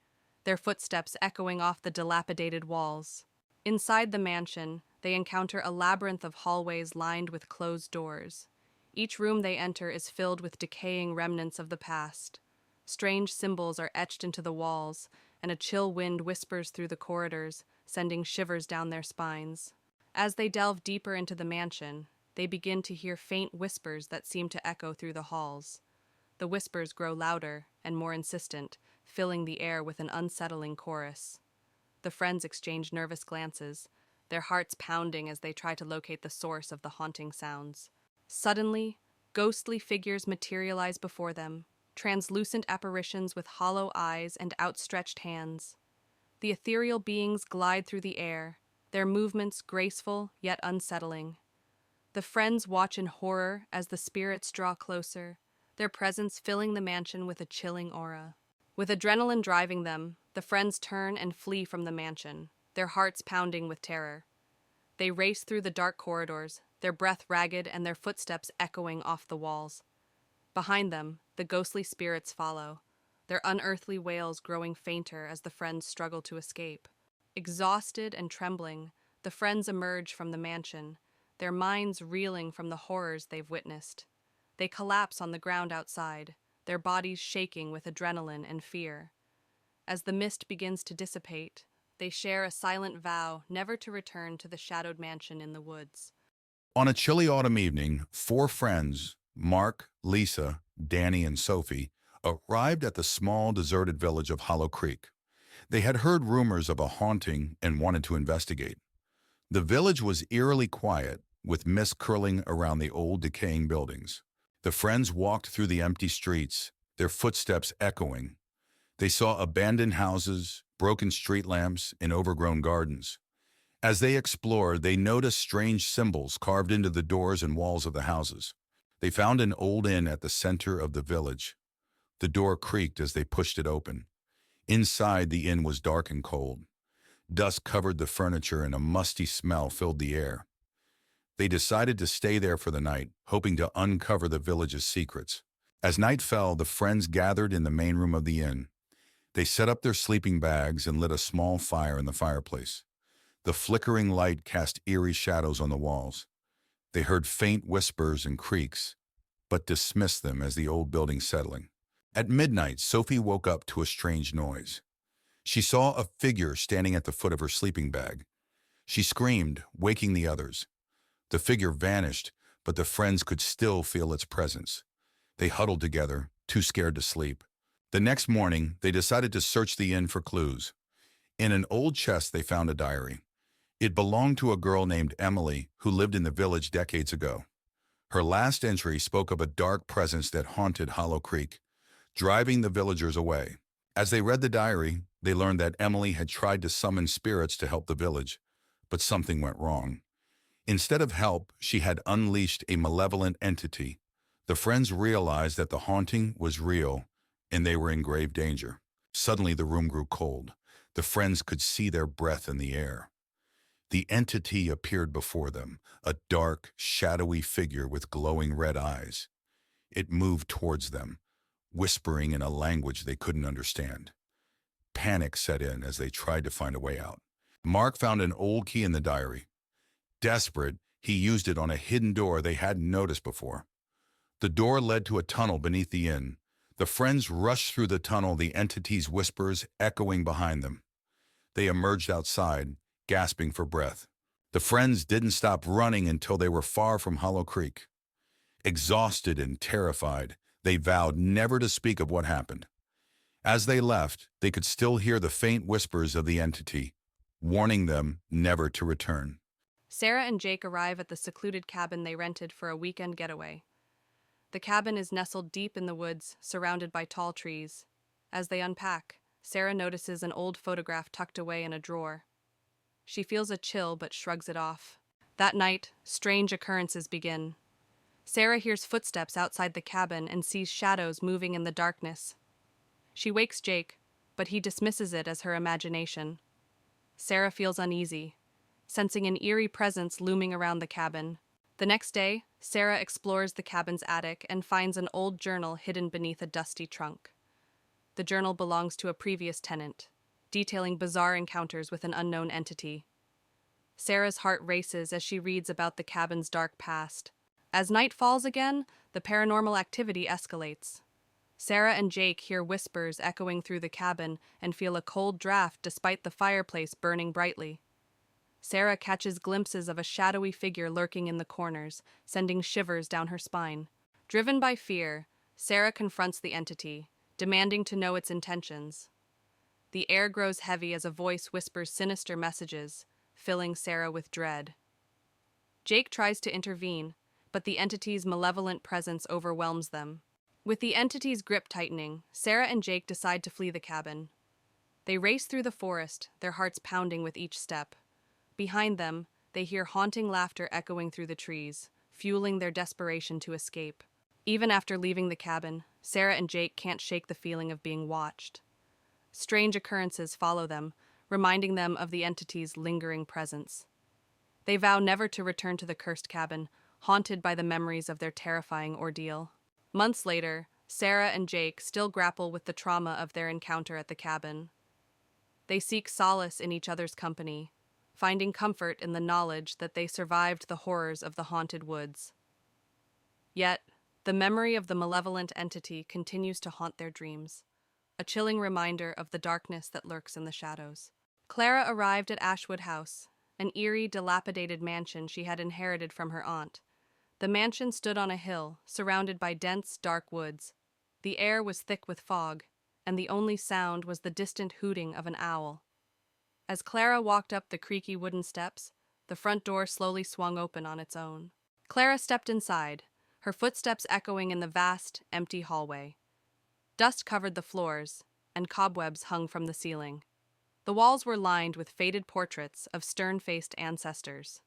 their footsteps echoing off the dilapidated walls. Inside the mansion, they encounter a labyrinth of hallways lined with closed doors. Each room they enter is filled with decaying remnants of the past. Strange symbols are etched into the walls, and a chill wind whispers through the corridors, sending shivers down their spines. As they delve deeper into the mansion, they begin to hear faint whispers that seem to echo through the halls. The whispers grow louder and more insistent, filling the air with an unsettling chorus. The friends exchange nervous glances, their hearts pounding as they try to locate the source of the haunting sounds. Suddenly, ghostly figures materialize before them, translucent apparitions with hollow eyes and outstretched hands. The ethereal beings glide through the air, their movements graceful yet unsettling. The friends watch in horror as the spirits draw closer, their presence filling the mansion with a chilling aura. With adrenaline driving them, the friends turn and flee from the mansion, their hearts pounding with terror. They race through the dark corridors, their breath ragged and their footsteps echoing off the walls. Behind them, the ghostly spirits follow, their unearthly wails growing fainter as the friends struggle to escape. Exhausted and trembling, the friends emerge from the mansion, their minds reeling from the horrors they've witnessed. They collapse on the ground outside, their bodies shaking with adrenaline and fear. As the mist begins to dissipate, they share a silent vow never to return to the shadowed mansion in the woods. On a chilly autumn evening, four friends, Mark, Lisa, Danny, and Sophie, arrived at the small, deserted village of Willow Creek. They had heard rumors of a haunting and wanted to investigate. The village was eerily quiet, with mist curling around the old, decaying buildings. The friends walked through the empty streets, their footsteps echoing. They saw abandoned houses, broken street lamps, and overgrown gardens. As they explored, they noticed strange symbols carved into the doors and walls of the houses. They found an old inn at the center of the village. The door creaked as they pushed it open. Inside, the inn was dark and cold. Dust covered the furniture and a musty smell filled the air. They decided to stay there for the night, hoping to uncover the village's secrets. As night fell, the friends gathered in the main room of the inn. They set up their sleeping bags and lit a small fire in the fireplace. The flickering light cast eerie shadows on the walls. They heard faint whispers and creaks, but dismissed them as the old building settling. At midnight, Sophie woke up to a strange noise. She saw a figure standing at the foot of her sleeping bag. She screamed, waking the others. The figure vanished, but the friends could still feel its presence. They huddled together, too scared to sleep. The next morning, they decided to search the inn for clues. In an old chest, they found a diary. It belonged to a girl named Emily who lived in the village decades ago. Her last entry spoke of a dark presence that haunted Willow Creek, driving the villagers away. As they read the diary, they learned that Emily had tried to summon spirits to help the village, but something went wrong. Instead of help, she had unleashed a malevolent entity. The friends realized that the haunting was real, and they were in grave danger. Suddenly, the room grew cold. The friends could see their breath in the air. The entity appeared before them, a dark, shadowy figure with glowing red eyes. It moved towards them, whispering in a language they couldn't understand. Panic set in as they tried to find a way out. Mark found an old key in the diary. Desperate, he used it on a hidden door they hadn't noticed before. The door led to a tunnel beneath the inn. The friends rushed through the tunnel, the entity's whispers echoing behind them. They emerged outside, gasping for breath. The friends didn't stop running until they were far from Willow Creek. Exhausted and terrified, they vowed never to speak of what happened. As they left, they could still hear the faint whispers of the entity, warning them never to return. Sarah and Jake arrive at the secluded cabin they rented for a weekend getaway. The cabin is nestled deep in the woods, surrounded by tall trees. As they unpack, Sarah notices an old photograph tucked away in a drawer. She feels a chill but shrugs it off. That night, strange occurrences begin. Sarah hears footsteps outside the cabin and sees shadows moving in the darkness. She wakes Jake, but he dismisses it as her imagination. Sarah feels uneasy, sensing an eerie presence looming around the cabin. The next day, Sarah explores the cabin's attic and finds an old journal hidden beneath a dusty trunk. The journal belongs to a previous tenant, detailing bizarre encounters with an unknown entity. Sarah's heart races as she reads about the cabin's dark past. As night falls again, the paranormal activity escalates. Sarah and Jake hear whispers echoing through the cabin and feel a cold draft despite the fireplace burning brightly. Sarah catches glimpses of a shadowy figure lurking in the corners, sending shivers down her spine. Driven by fear, Sarah confronts the entity, demanding to know its intentions. The air grows heavy as a voice whispers sinister messages, filling Sarah with dread. Jake tries to intervene, but the entity's malevolent presence overwhelms them. With the entity's grip tightening, Sarah and Jake decide to flee the cabin. They race through the forest, their hearts pounding with each step. Behind them, they hear haunting laughter echoing through the trees, fueling their desperation to escape. Even after leaving the cabin, Sarah and Jake can't shake the feeling of being watched. Strange occurrences follow them, reminding them of the entity's lingering presence. They vow never to return to the cursed cabin, haunted by the memories of their terrifying ordeal. Months later, Sarah and Jake still grapple with the trauma of their encounter at the cabin. They seek solace in each other's company, finding comfort in the knowledge that they survived the horrors of the haunted woods. Yet, the memory of the malevolent entity continues to haunt their dreams, a chilling reminder of the darkness that lurks in the shadows. Clara arrived at Ashwood House, an eerie, dilapidated mansion she had inherited from her aunt. The mansion stood on a hill, surrounded by dense, dark woods. The air was thick with fog, and the only sound was the distant hooting of an owl. As Clara walked up the creaky wooden steps, the front door slowly swung open on its own. Clara stepped inside, her footsteps echoing in the vast, empty hallway. Dust covered the floors, and cobwebs hung from the ceiling. The walls were lined with faded portraits of stern-faced ancestors.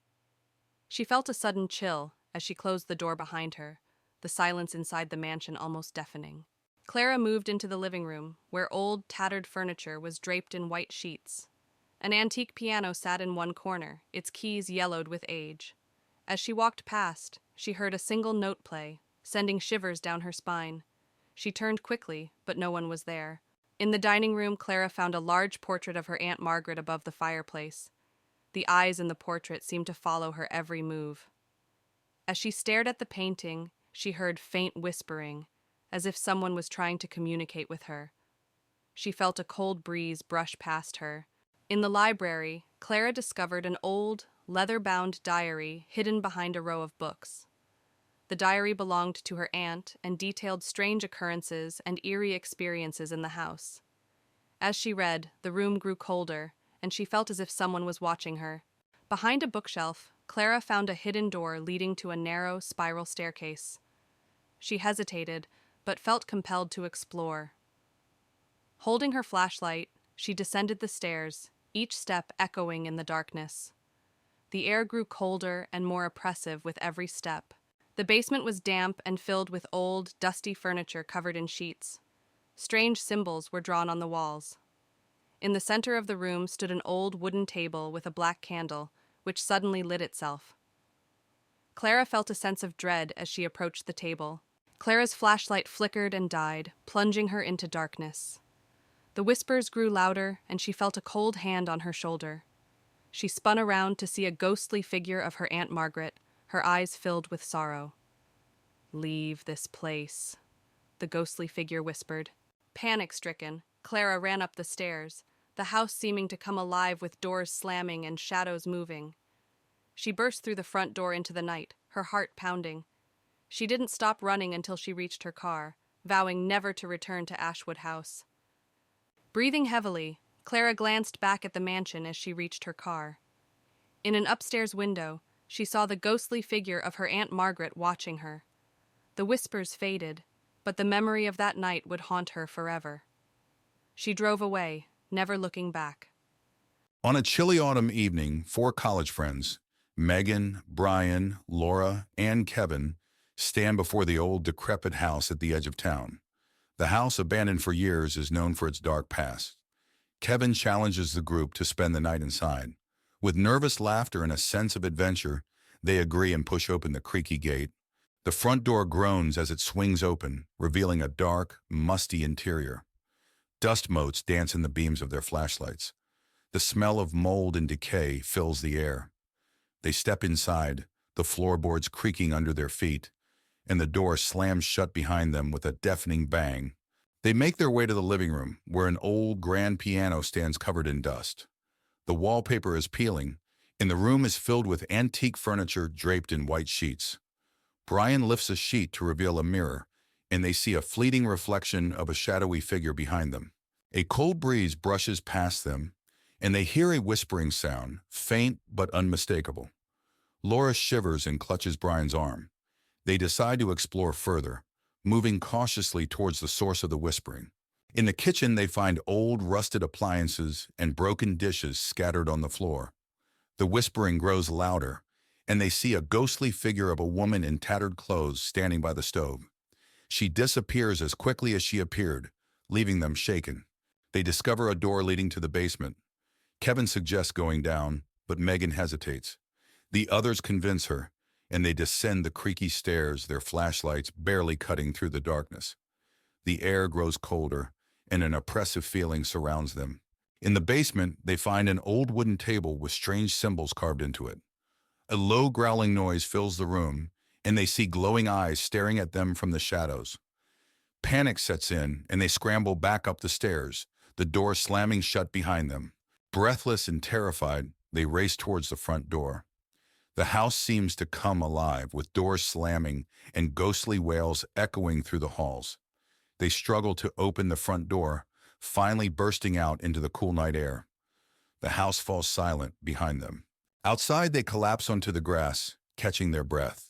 She felt a sudden chill as she closed the door behind her, the silence inside the mansion almost deafening. Clara moved into the living room, where old, tattered furniture was draped in white sheets. An antique piano sat in one corner, its keys yellowed with age. As she walked past, she heard a single note play, sending shivers down her spine. She turned quickly, but no one was there. In the dining room, Clara found a large portrait of her Aunt Margaret above the fireplace. The eyes in the portrait seemed to follow her every move. As she stared at the painting, she heard faint whispering, as if someone was trying to communicate with her. She felt a cold breeze brush past her. In the library, Clara discovered an old, leather-bound diary hidden behind a row of books. The diary belonged to her aunt and detailed strange occurrences and eerie experiences in the house. As she read, the room grew colder, and she felt as if someone was watching her. Behind a bookshelf, Clara found a hidden door leading to a narrow, spiral staircase. She hesitated, but felt compelled to explore. Holding her flashlight, she descended the stairs, each step echoing in the darkness. The air grew colder and more oppressive with every step. The basement was damp and filled with old, dusty furniture covered in sheets. Strange symbols were drawn on the walls. In the center of the room stood an old wooden table with a black candle, which suddenly lit itself. Clara felt a sense of dread as she approached the table. Clara's flashlight flickered and died, plunging her into darkness. The whispers grew louder, and she felt a cold hand on her shoulder. She spun around to see a ghostly figure of her Aunt Margaret, her eyes filled with sorrow. "Leave this place," the ghostly figure whispered. Panic-stricken, Clara ran up the stairs, the house seeming to come alive with doors slamming and shadows moving. She burst through the front door into the night, her heart pounding. She didn't stop running until she reached her car, vowing never to return to Ashwood House. Breathing heavily, Clara glanced back at the mansion as she reached her car. In an upstairs window, she saw the ghostly figure of her Aunt Margaret watching her. The whispers faded, but the memory of that night would haunt her forever. She drove away, never looking back. On a chilly autumn evening, four college friends, Megan, Brian, Laura, and Kevin, stand before the old decrepit house at the edge of town. The house, abandoned for years, is known for its dark past. Kevin challenges the group to spend the night inside. With nervous laughter and a sense of adventure, they agree and push open the creaky gate. The front door groans as it swings open, revealing a dark, musty interior. Dust motes dance in the beams of their flashlights. The smell of mold and decay fills the air. They step inside, the floorboards creaking under their feet, and the door slams shut behind them with a deafening bang. They make their way to the living room, where an old grand piano stands covered in dust. The wallpaper is peeling, and the room is filled with antique furniture draped in white sheets. Brian lifts a sheet to reveal a mirror, and they see a fleeting reflection of a shadowy figure behind them. A cold breeze brushes past them, and they hear a whispering sound, faint but unmistakable. Laura shivers and clutches Brian's arm. They decide to explore further, moving cautiously towards the source of the whispering. In the kitchen, they find old, rusted appliances and broken dishes scattered on the floor. The whispering grows louder, and they see a ghostly figure of a woman in tattered clothes standing by the stove. She disappears as quickly as she appeared, leaving them shaken. They discover a door leading to the basement. Kevin suggests going down, but Megan hesitates. The others convince her, and they descend the creaky stairs, their flashlights barely cutting through the darkness. The air grows colder, and an oppressive feeling surrounds them. In the basement, they find an old wooden table with strange symbols carved into it. A low growling noise fills the room, and they see glowing eyes staring at them from the shadows. Panic sets in, and they scramble back up the stairs, the door slamming shut behind them. Breathless and terrified, they race towards the front door. The house seems to come alive, with doors slamming and ghostly wails echoing through the halls. They struggle to open the front door, finally bursting out into the cool night air. The house falls silent behind them. Outside, they collapse onto the grass, catching their breath.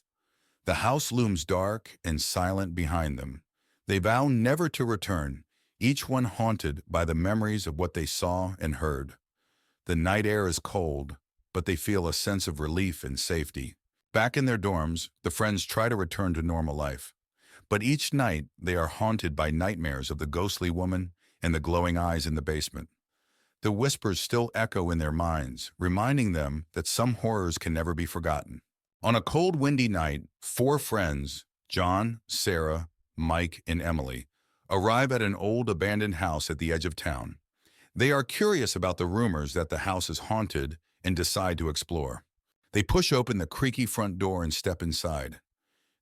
The house looms dark and silent behind them. They vow never to return, each one haunted by the memories of what they saw and heard. The night air is cold, but they feel a sense of relief and safety. Back in their dorms, the friends try to return to normal life. But each night, they are haunted by nightmares of the ghostly woman and the glowing eyes in the basement. The whispers still echo in their minds, reminding them that some horrors can never be forgotten. On a cold, windy night, four friends, John, Sarah, Mike, and Emily, arrive at an old abandoned house at the edge of town. They are curious about the rumors that the house is haunted and decide to explore. They push open the creaky front door and step inside.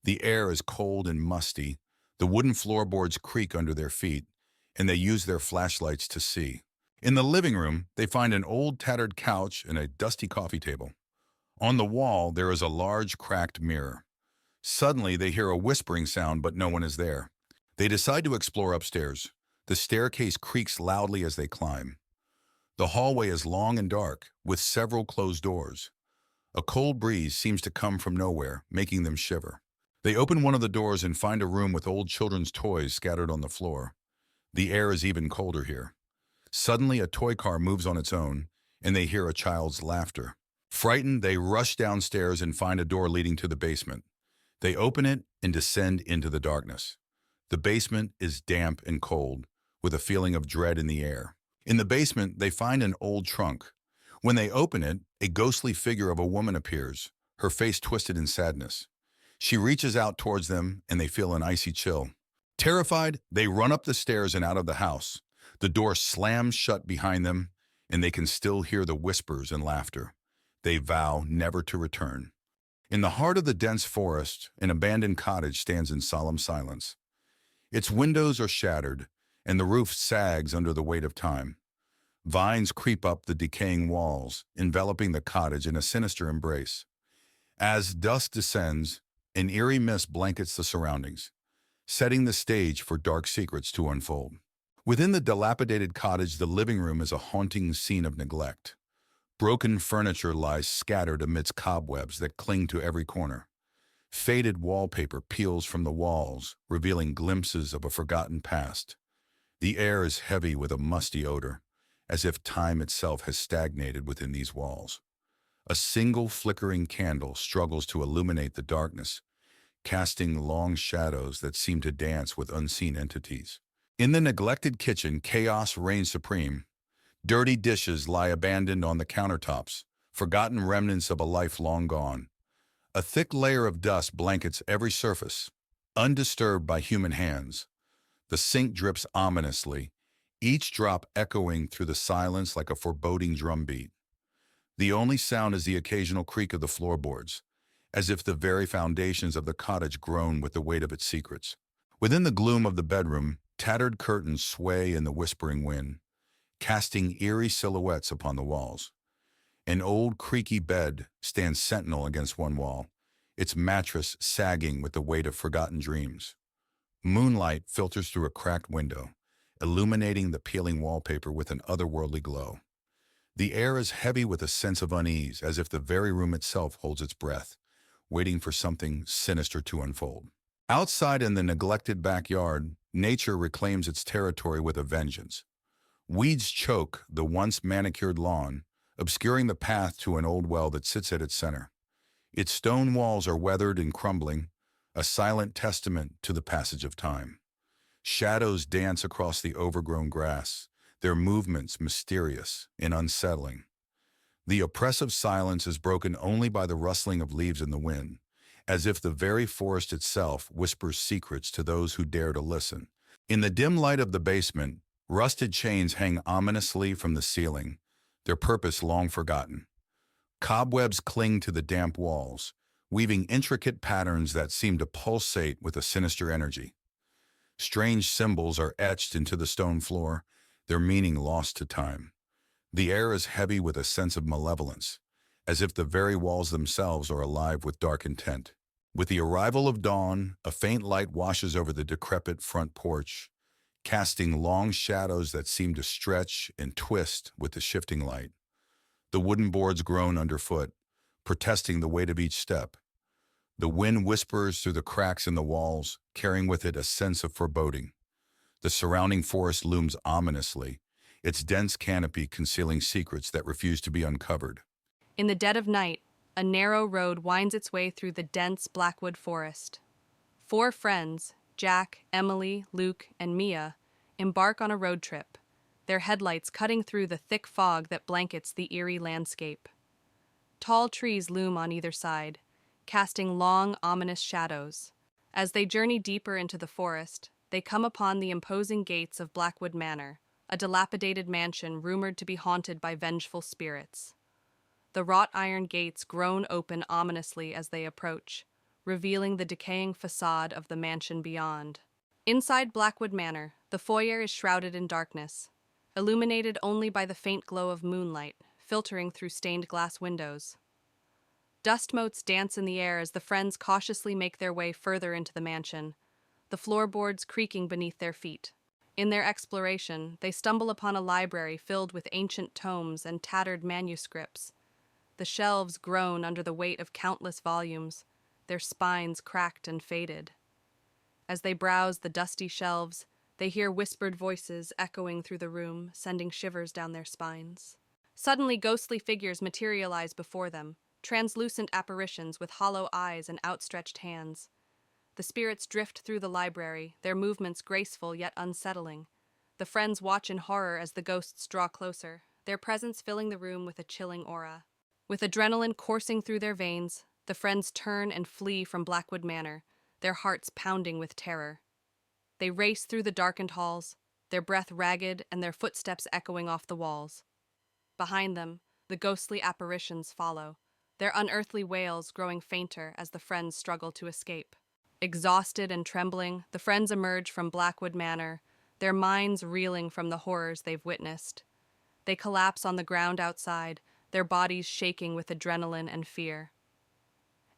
The air is cold and musty, the wooden floorboards creak under their feet, and they use their flashlights to see. In the living room, they find an old tattered couch and a dusty coffee table. On the wall, there is a large cracked mirror. Suddenly, they hear a whispering sound, but no one is there. They decide to explore upstairs. The staircase creaks loudly as they climb. The hallway is long and dark, with several closed doors. A cold breeze seems to come from nowhere, making them shiver. They open one of the doors and find a room with old children's toys scattered on the floor. The air is even colder here. Suddenly, a toy car moves on its own, and they hear a child's laughter. Frightened, they rush downstairs and find a door leading to the basement. They open it and descend into the darkness. The basement is damp and cold, with a feeling of dread in the air. In the basement, they find an old trunk. When they open it, a ghostly figure of a woman appears, her face twisted in sadness. She reaches out towards them, and they feel an icy chill. Terrified, they run up the stairs and out of the house. The door slams shut behind them, and they can still hear the whispers and laughter. They vow never to return. In the heart of the dense forest, an abandoned cottage stands in solemn silence. Its windows are shattered, and the roof sags under the weight of time. Vines creep up the decaying walls, enveloping the cottage in a sinister embrace. As dusk descends, an eerie mist blankets the surroundings, setting the stage for dark secrets to unfold. Within the dilapidated cottage, the living room is a haunting scene of neglect. Broken furniture lies scattered amidst cobwebs that cling to every corner. Faded wallpaper peels from the walls, revealing glimpses of a forgotten past. The air is heavy with a musty odor, as if time itself has stagnated within these walls. A single flickering candle struggles to illuminate the darkness, casting long shadows that seem to dance with unseen entities. In the neglected kitchen, chaos reigns supreme. Dirty dishes lie abandoned on the countertops, forgotten remnants of a life long gone. A thick layer of dust blankets every surface, undisturbed by human hands. The sink drips ominously, each drop echoing through the silence like a foreboding drumbeat. The only sound is the occasional creak of the floorboards, as if the very foundations of the cottage groan with the weight of its secrets. Within the gloom of the bedroom, tattered curtains sway in the whispering wind, casting eerie silhouettes upon the walls. An old creaky bed stands sentinel against one wall, its mattress sagging with the weight of forgotten dreams. Moonlight filters through a cracked window, illuminating the peeling wallpaper with an otherworldly glow. The air is heavy with a sense of unease, as if the very room itself holds its breath, waiting for something sinister to unfold. Outside in the neglected backyard, nature reclaims its territory with a vengeance. Weeds choke the once manicured lawn, obscuring the path to an old well that sits at its center. Its stone walls are weathered and crumbling, a silent testament to the passage of time. Shadows dance across the overgrown grass, their movements mysterious and unsettling. The oppressive silence is broken only by the rustling of leaves in the wind, as if the very forest itself whispers secrets to those who dare to listen. In the dim light of the basement, rusted chains hang ominously from the ceiling, their purpose long forgotten. Cobwebs cling to the damp walls, weaving intricate patterns that seem to pulsate with a sinister energy. Strange symbols are etched into the stone floor, their meaning lost to time. The air is heavy with a sense of malevolence, as if the very walls themselves are alive with dark intent. With the arrival of dawn, a faint light washes over the decrepit front porch, casting long shadows that seem to stretch and twist with the shifting light. The wooden boards groan underfoot, protesting the weight of each step. The wind whispers through the cracks in the walls, carrying with it a sense of foreboding. The surrounding forest looms ominously, its dense canopy concealing secrets that refuse to be uncovered. In the dead of night, a narrow road winds its way through the dense blackwood forest. 4 friends, Jack, Emily, Luke, and Mia, embark on a road trip, their headlights cutting through the thick fog that blankets the eerie landscape. Tall trees loom on either side, casting long, ominous shadows. As they journey deeper into the forest, they come upon the imposing gates of Blackwood Manor, a dilapidated mansion rumored to be haunted by vengeful spirits. The wrought iron gates groan open ominously as they approach, revealing the decaying facade of the mansion beyond. Inside Blackwood Manor, the foyer is shrouded in darkness, illuminated only by the faint glow of moonlight filtering through stained glass windows. Dust motes dance in the air as the friends cautiously make their way further into the mansion, the floorboards creaking beneath their feet. In their exploration, they stumble upon a library filled with ancient tomes and tattered manuscripts. The shelves groan under the weight of countless volumes, their spines cracked and faded. As they browse the dusty shelves, they hear whispered voices echoing through the room, sending shivers down their spines. Suddenly, ghostly figures materialize before them, translucent apparitions with hollow eyes and outstretched hands. The spirits drift through the library, their movements graceful yet unsettling. The friends watch in horror as the ghosts draw closer, their presence filling the room with a chilling aura. With adrenaline coursing through their veins, the friends turn and flee from Blackwood Manor, their hearts pounding with terror. They race through the darkened halls, their breath ragged and their footsteps echoing off the walls. Behind them, the ghostly apparitions follow, their unearthly wails growing fainter as the friends struggle to escape. Exhausted and trembling, the friends emerge from Blackwood Manor, their minds reeling from the horrors they've witnessed. They collapse on the ground outside, their bodies shaking with adrenaline and fear.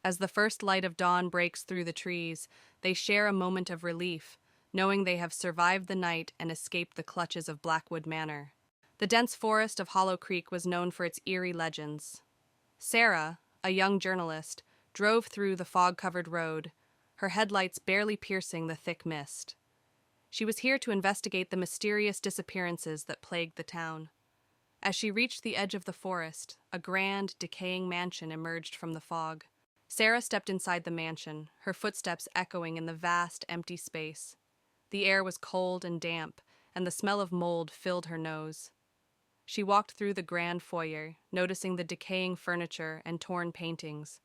As the first light of dawn breaks through the trees, they share a moment of relief, knowing they have survived the night and escaped the clutches of Blackwood Manor. The dense forest of Hollow Creek was known for its eerie legends. Sarah, a young journalist, drove through the fog-covered road, her headlights barely piercing the thick mist. She was here to investigate the mysterious disappearances that plagued the town. As she reached the edge of the forest, a grand, decaying mansion emerged from the fog. Sarah stepped inside the mansion, her footsteps echoing in the vast, empty space. The air was cold and damp, and the smell of mold filled her nose. She walked through the grand foyer, noticing the decaying furniture and torn paintings.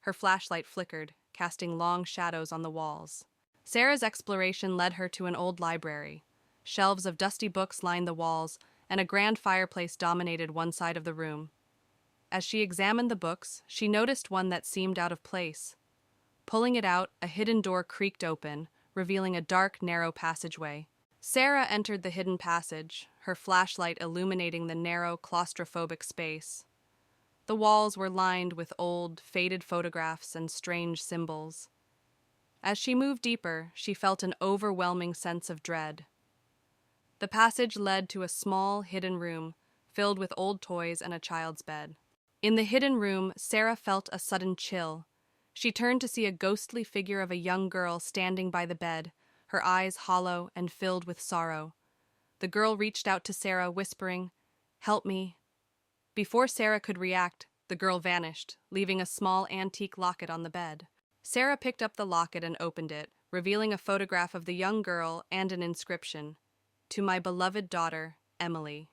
Her flashlight flickered, casting long shadows on the walls. Sarah's exploration led her to an old library. Shelves of dusty books lined the walls, and a grand fireplace dominated one side of the room. As she examined the books, she noticed one that seemed out of place. Pulling it out, a hidden door creaked open, revealing a dark, narrow passageway. Sarah entered the hidden passage, her flashlight illuminating the narrow, claustrophobic space. The walls were lined with old, faded photographs and strange symbols. As she moved deeper, she felt an overwhelming sense of dread. The passage led to a small, hidden room, filled with old toys and a child's bed. In the hidden room, Sarah felt a sudden chill. She turned to see a ghostly figure of a young girl standing by the bed, her eyes hollow and filled with sorrow. The girl reached out to Sarah, whispering, "Help me." Before Sarah could react, the girl vanished, leaving a small antique locket on the bed. Sarah picked up the locket and opened it, revealing a photograph of the young girl and an inscription, "To my beloved daughter, Emily."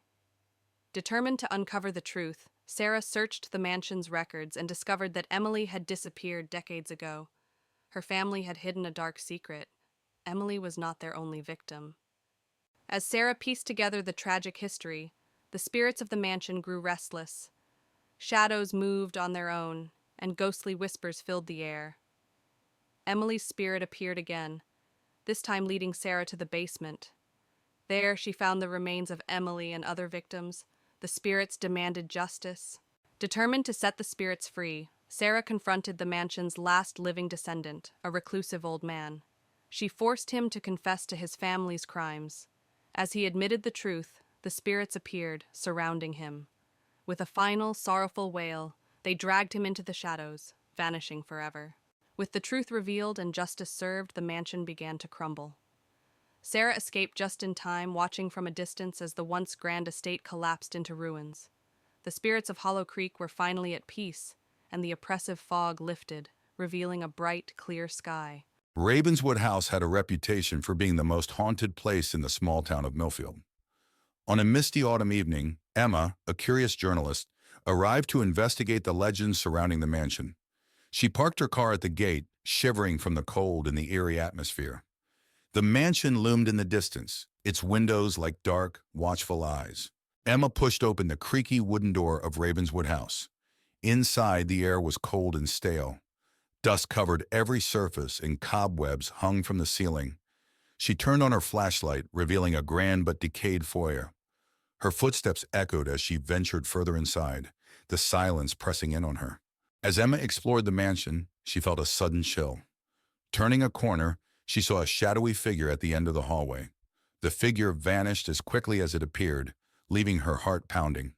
Determined to uncover the truth, Sarah searched the mansion's records and discovered that Emily had disappeared decades ago. Her family had hidden a dark secret. Emily was not their only victim. As Sarah pieced together the tragic history, the spirits of the mansion grew restless. Shadows moved on their own, and ghostly whispers filled the air. Emily's spirit appeared again, this time leading Sarah to the basement. There she found the remains of Emily and other victims. The spirits demanded justice. Determined to set the spirits free, Sarah confronted the mansion's last living descendant, a reclusive old man. She forced him to confess to his family's crimes. As he admitted the truth, the spirits appeared, surrounding him. With a final, sorrowful wail, they dragged him into the shadows, vanishing forever. With the truth revealed and justice served, the mansion began to crumble. Sarah escaped just in time, watching from a distance as the once grand estate collapsed into ruins. The spirits of Hollow Creek were finally at peace, and the oppressive fog lifted, revealing a bright, clear sky. Ravenswood House had a reputation for being the most haunted place in the small town of Millfield. On a misty autumn evening, Emma, a curious journalist, arrived to investigate the legends surrounding the mansion. She parked her car at the gate, shivering from the cold and the eerie atmosphere. The mansion loomed in the distance, its windows like dark, watchful eyes. Emma pushed open the creaky wooden door of Ravenswood House. Inside, the air was cold and stale. Dust covered every surface and cobwebs hung from the ceiling. She turned on her flashlight, revealing a grand but decayed foyer. Her footsteps echoed as she ventured further inside, the silence pressing in on her. As Emma explored the mansion, she felt a sudden chill. Turning a corner, she saw a shadowy figure at the end of the hallway. The figure vanished as quickly as it appeared, leaving her heart pounding.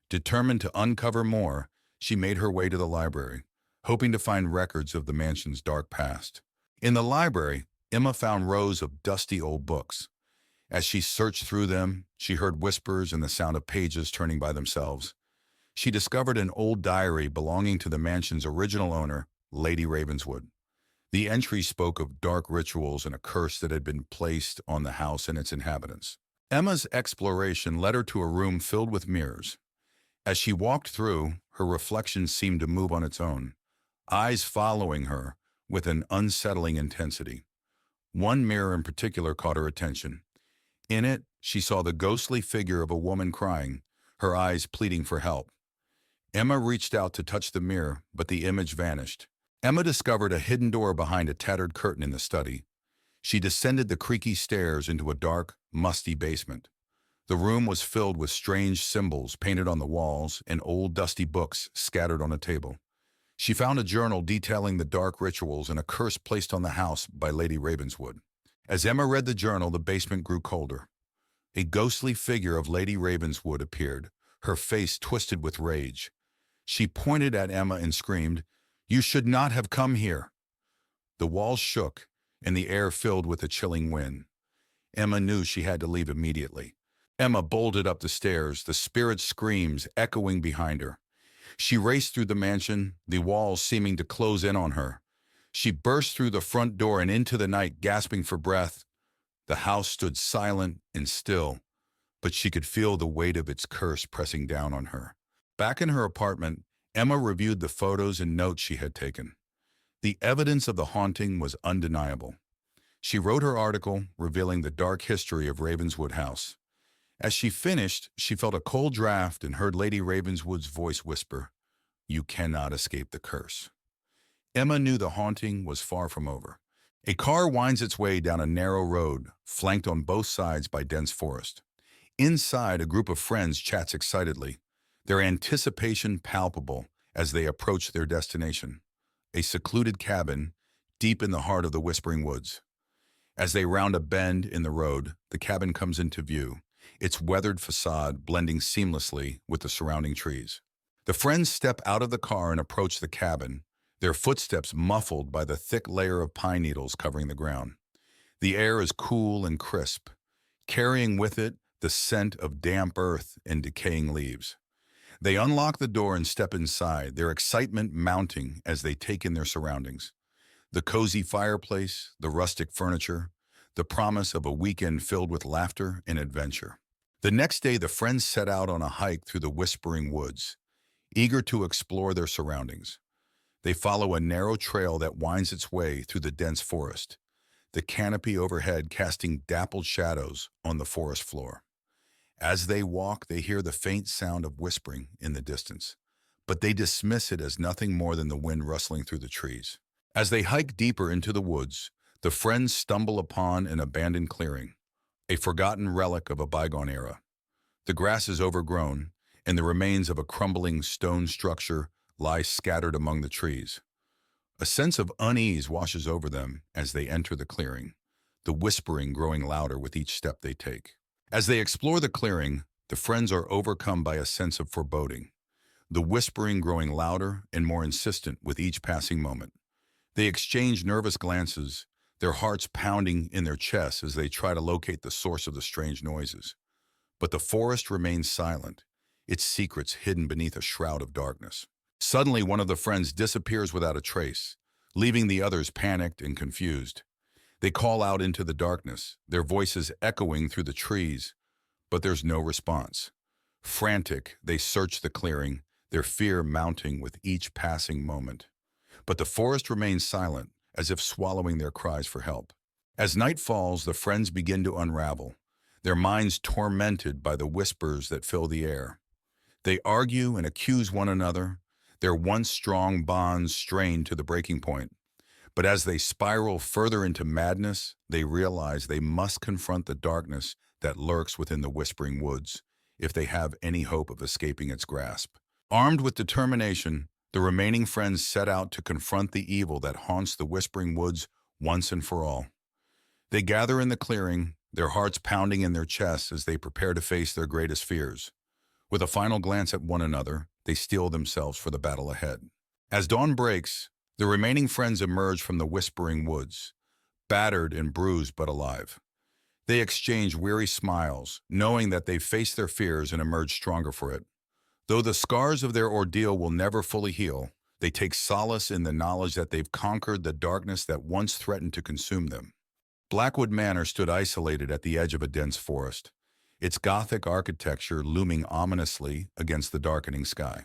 Determined to uncover more, she made her way to the library, hoping to find records of the mansion's dark past. In the library, Emma found rows of dusty old books. As she searched through them, she heard whispers and the sound of pages turning by themselves. She discovered an old diary belonging to the mansion's original owner, Lady Ravenswood. The entry spoke of dark rituals and a curse that had been placed on the house and its inhabitants. Emma's exploration led her to a room filled with mirrors. As she walked through, her reflection seemed to move on its own, eyes following her with an unsettling intensity. One mirror in particular caught her attention. In it, she saw the ghostly figure of a woman crying, her eyes pleading for help. Emma reached out to touch the mirror, but the image vanished. Emma discovered a hidden door behind a tattered curtain in the study. She descended the creaky stairs into a dark, musty basement. The room was filled with strange symbols painted on the walls and old dusty books scattered on a table. She found a journal detailing the dark rituals and a curse placed on the house by Lady Ravenswood. As Emma read the journal, the basement grew colder. A ghostly figure of Lady Ravenswood appeared, her face twisted with rage. She pointed at Emma and screamed, "You should not have come here!" The walls shook, and the air filled with a chilling wind. Emma knew she had to leave immediately. Emma bolted up the stairs, the spirit's screams echoing behind her. She raced through the mansion, the walls seeming to close in on her. She burst through the front door and into the night, gasping for breath. The house stood silent and still, but she could feel the weight of its curse pressing down on her. Back in her apartment, Emma reviewed the photos and notes she had taken. The evidence of the haunting was undeniable. She wrote her article, revealing the dark history of Ravenswood House. As she finished, she felt a cold draft and heard Lady Ravenswood's voice whisper, "You cannot escape the curse." Emma knew the haunting was far from over. A car winds its way down a narrow road, flanked on both sides by dense forest. Inside, a group of friends chats excitedly, their anticipation palpable as they approach their destination, a secluded cabin deep in the heart of the Whispering Woods. As they round a bend in the road, the cabin comes into view, its weathered facade blending seamlessly with the surrounding trees. The friends step out of the car and approach the cabin, their footsteps muffled by the thick layer of pine needles covering the ground. The air is cool and crisp, carrying with it the scent of damp earth and decaying leaves. They unlock the door and step inside, their excitement mounting as they take in their surroundings. The cozy fireplace, the rustic furniture, the promise of a weekend filled with laughter and adventure. The next day, the friends set out on a hike through the Whispering Woods, eager to explore their surroundings. They follow a narrow trail that winds its way through the dense forest, the canopy overhead casting dappled shadows on the forest floor. As they walk, they hear the faint sound of whispering in the distance, but they dismiss it as nothing more than the wind rustling through the trees. As they hike deeper into the woods, the friends stumble upon an abandoned clearing, a forgotten relic of a bygone era. The grass is overgrown, and the remains of a crumbling stone structure lie scattered among the trees. A sense of unease washes over them as they enter the clearing, the whispering growing louder with each step they take. As they explore the clearing, the friends are overcome by a sense of foreboding, the whispering growing louder and more insistent with each passing moment. They exchange nervous glances, their hearts pounding in their chests as they try to locate the source of the strange noises. But the forest remains silent, its secrets hidden beneath a shroud of darkness. Suddenly, one of the friends disappears without a trace, leaving the others panicked and confused. They call out into the darkness, their voices echoing through the trees, but there's no response. Frantic, they search the clearing, their fear mounting with each passing moment. But the forest remains silent, as if swallowing their cries for help. As night falls, the friends begin to unravel, their minds tormented by the whispers that fill the air. They argue and accuse one another, their once strong bonds strained to the breaking point. But as they spiral further into madness, they realize they must confront the darkness that lurks within the Whispering Woods if they have any hope of escaping its grasp. Armed with determination, the remaining friends set out to confront the evil that haunts the Whispering Woods once and for all. They gather in the clearing, their hearts pounding in their chests as they prepare to face their greatest fears. With a final glance at one another, they steel themselves for the battle ahead. As dawn breaks, the remaining friends emerge from the Whispering Woods, battered and bruised but alive. They exchange weary smiles, knowing that they've faced their fears and emerged stronger for it. Though the scars of their ordeal will never fully heal, they take solace in the knowledge that they've conquered the darkness that once threatened to consume them. Blackwood Manor stood isolated at the edge of a dense forest, its Gothic architecture looming ominously against the darkening sky.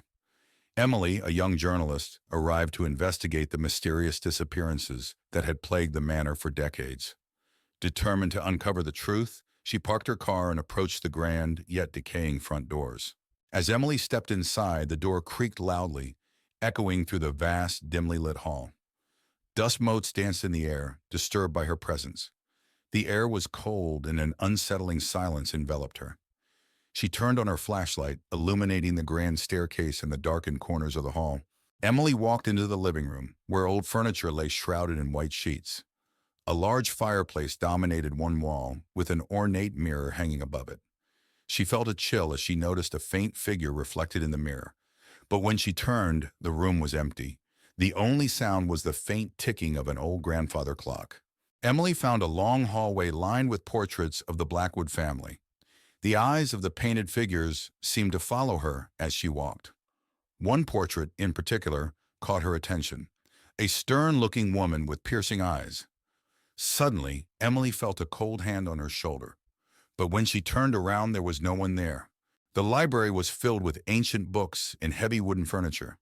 Emily, a young journalist, arrived to investigate the mysterious disappearances that had plagued the manor for decades. Determined to uncover the truth, she parked her car and approached the grand, yet decaying front doors. As Emily stepped inside, the door creaked loudly, echoing through the vast, dimly lit hall. Dust motes danced in the air, disturbed by her presence. The air was cold and an unsettling silence enveloped her. She turned on her flashlight, illuminating the grand staircase and the darkened corners of the hall. Emily walked into the living room, where old furniture lay shrouded in white sheets. A large fireplace dominated one wall, with an ornate mirror hanging above it. She felt a chill as she noticed a faint figure reflected in the mirror. But when she turned, the room was empty. The only sound was the faint ticking of an old grandfather clock. Emily found a long hallway lined with portraits of the Blackwood family. The eyes of the painted figures seemed to follow her as she walked. One portrait, in particular, caught her attention. A stern-looking woman with piercing eyes. Suddenly, Emily felt a cold hand on her shoulder. But when she turned around, there was no one there. The library was filled with ancient books and heavy wooden furniture.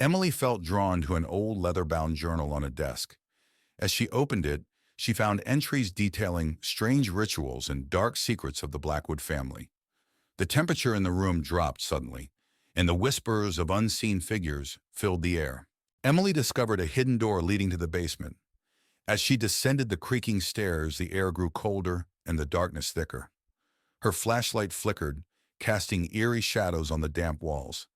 Emily felt drawn to an old leather-bound journal on a desk. As she opened it, she found entries detailing strange rituals and dark secrets of the Blackwood family. The temperature in the room dropped suddenly, and the whispers of unseen figures filled the air. Emily discovered a hidden door leading to the basement. As she descended the creaking stairs, the air grew colder and the darkness thicker. Her flashlight flickered, casting eerie shadows on the damp walls.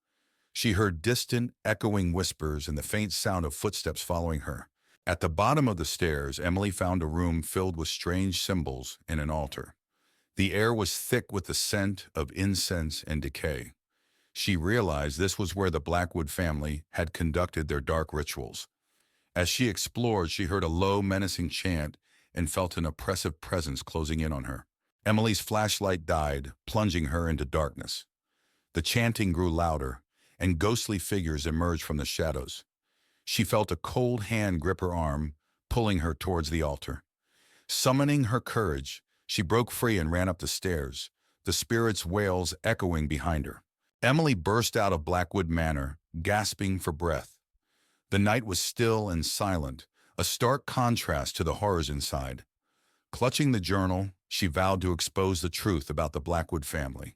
She heard distant, echoing whispers and the faint sound of footsteps following her. At the bottom of the stairs, Emily found a room filled with strange symbols and an altar. The air was thick with the scent of incense and decay. She realized this was where the Blackwood family had conducted their dark rituals. As she explored, she heard a low, menacing chant and felt an oppressive presence closing in on her. Emily's flashlight died, plunging her into darkness. The chanting grew louder, and ghostly figures emerged from the shadows. She felt a cold hand grip her arm, pulling her towards the altar. Summoning her courage, she broke free and ran up the stairs, the spirit's wails echoing behind her. Emily burst out of Blackwood Manor, gasping for breath. The night was still and silent, a stark contrast to the horrors inside. Clutching the journal, she vowed to expose the truth about the Blackwood family.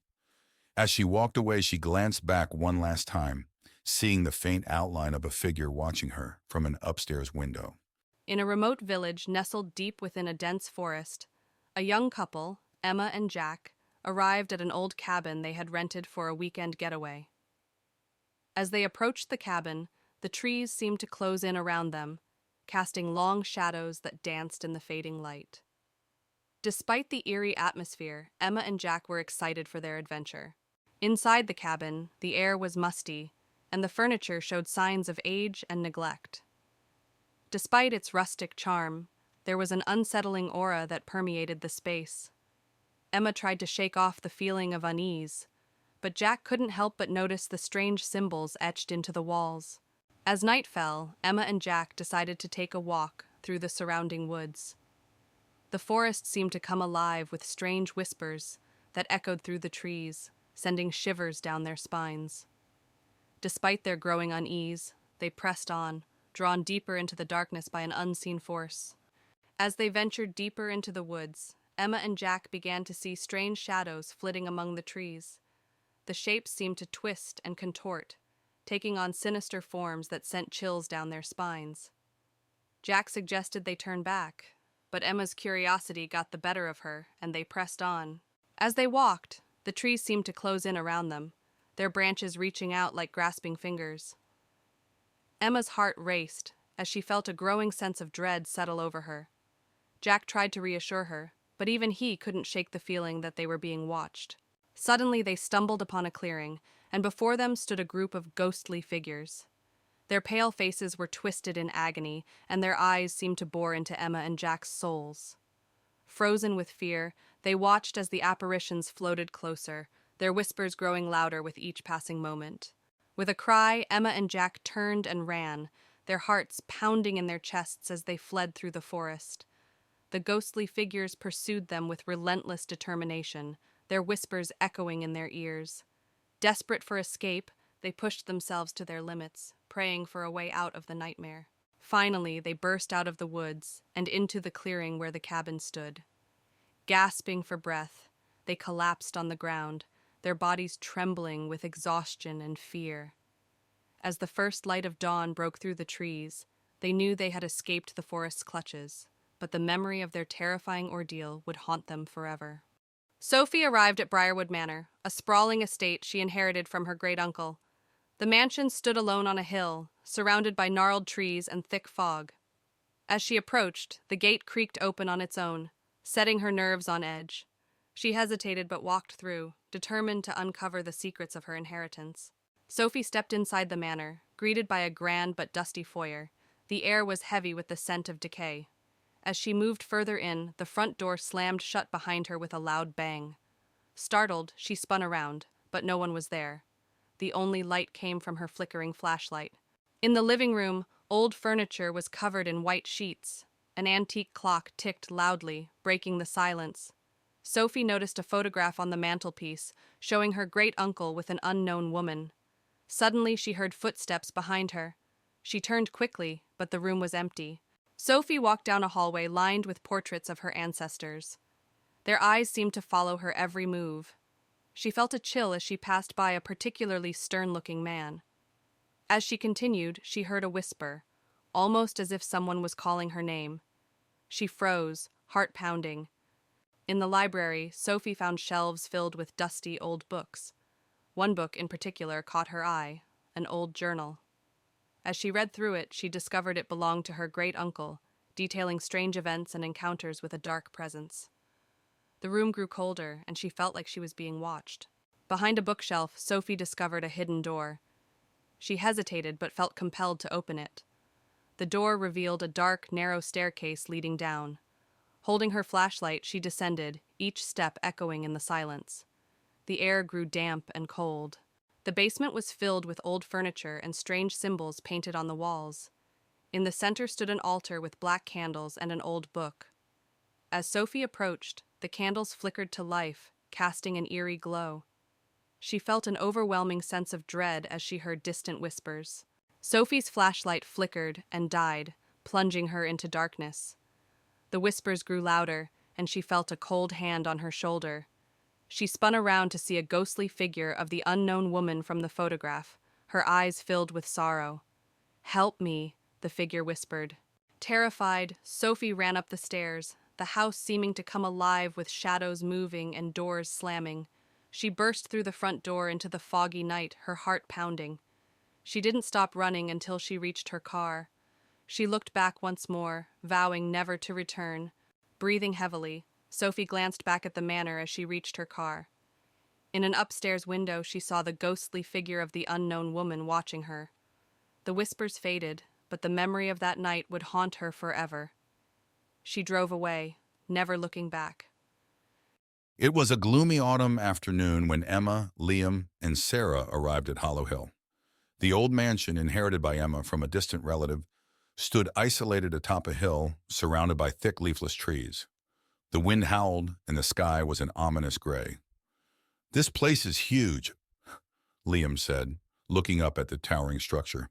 As she walked away, she glanced back one last time, seeing the faint outline of a figure watching her from an upstairs window. In a remote village nestled deep within a dense forest, a young couple, Emma and Jack, arrived at an old cabin they had rented for a weekend getaway. As they approached the cabin, the trees seemed to close in around them, casting long shadows that danced in the fading light. Despite the eerie atmosphere, Emma and Jack were excited for their adventure. Inside the cabin, the air was musty, and the furniture showed signs of age and neglect. Despite its rustic charm, there was an unsettling aura that permeated the space. Emma tried to shake off the feeling of unease, but Jack couldn't help but notice the strange symbols etched into the walls. As night fell, Emma and Jack decided to take a walk through the surrounding woods. The forest seemed to come alive with strange whispers that echoed through the trees, sending shivers down their spines. Despite their growing unease, they pressed on, drawn deeper into the darkness by an unseen force. As they ventured deeper into the woods, Emma and Jack began to see strange shadows flitting among the trees. The shapes seemed to twist and contort, taking on sinister forms that sent chills down their spines. Jack suggested they turn back, but Emma's curiosity got the better of her, and they pressed on. As they walked, the trees seemed to close in around them, their branches reaching out like grasping fingers. Emma's heart raced as she felt a growing sense of dread settle over her. Jack tried to reassure her, but even he couldn't shake the feeling that they were being watched. Suddenly they stumbled upon a clearing, and before them stood a group of ghostly figures. Their pale faces were twisted in agony, and their eyes seemed to bore into Emma and Jack's souls. Frozen with fear, they watched as the apparitions floated closer, their whispers growing louder with each passing moment. With a cry, Emma and Jack turned and ran, their hearts pounding in their chests as they fled through the forest. The ghostly figures pursued them with relentless determination, their whispers echoing in their ears. Desperate for escape, they pushed themselves to their limits, praying for a way out of the nightmare. Finally, they burst out of the woods and into the clearing where the cabin stood. Gasping for breath, they collapsed on the ground, their bodies trembling with exhaustion and fear. As the first light of dawn broke through the trees, they knew they had escaped the forest's clutches, but the memory of their terrifying ordeal would haunt them forever. Sophie arrived at Briarwood Manor, a sprawling estate she inherited from her great-uncle. The mansion stood alone on a hill, surrounded by gnarled trees and thick fog. As she approached, the gate creaked open on its own, setting her nerves on edge. She hesitated but walked through, determined to uncover the secrets of her inheritance. Sophie stepped inside the manor, greeted by a grand but dusty foyer. The air was heavy with the scent of decay. As she moved further in, the front door slammed shut behind her with a loud bang. Startled, she spun around, but no one was there. The only light came from her flickering flashlight. In the living room, old furniture was covered in white sheets. An antique clock ticked loudly, breaking the silence. Sophie noticed a photograph on the mantelpiece, showing her great-uncle with an unknown woman. Suddenly, she heard footsteps behind her. She turned quickly, but the room was empty. Sophie walked down a hallway lined with portraits of her ancestors. Their eyes seemed to follow her every move. She felt a chill as she passed by a particularly stern-looking man. As she continued, she heard a whisper, almost as if someone was calling her name. She froze, heart pounding. In the library, Sophie found shelves filled with dusty old books. One book in particular caught her eye, an old journal. As she read through it, she discovered it belonged to her great-uncle, detailing strange events and encounters with a dark presence. The room grew colder, and she felt like she was being watched. Behind a bookshelf, Sophie discovered a hidden door. She hesitated but felt compelled to open it. The door revealed a dark, narrow staircase leading down. Holding her flashlight, she descended, each step echoing in the silence. The air grew damp and cold. The basement was filled with old furniture and strange symbols painted on the walls. In the center stood an altar with black candles and an old book. As Sophie approached, the candles flickered to life, casting an eerie glow. She felt an overwhelming sense of dread as she heard distant whispers. Sophie's flashlight flickered and died, plunging her into darkness. The whispers grew louder, and she felt a cold hand on her shoulder. She spun around to see a ghostly figure of the unknown woman from the photograph, her eyes filled with sorrow. "Help me," the figure whispered. Terrified, Sophie ran up the stairs, the house seeming to come alive with shadows moving and doors slamming. She burst through the front door into the foggy night, her heart pounding. She didn't stop running until she reached her car. She looked back once more, vowing never to return. Breathing heavily, Sophie glanced back at the manor as she reached her car. In an upstairs window, she saw the ghostly figure of the unknown woman watching her. The whispers faded, but the memory of that night would haunt her forever. She drove away, never looking back. It was a gloomy autumn afternoon when Emma, Liam, and Sarah arrived at Hollow Hill. The old mansion, inherited by Emma from a distant relative, stood isolated atop a hill, surrounded by thick leafless trees. The wind howled, and the sky was an ominous gray. "This place is huge," Liam said, looking up at the towering structure.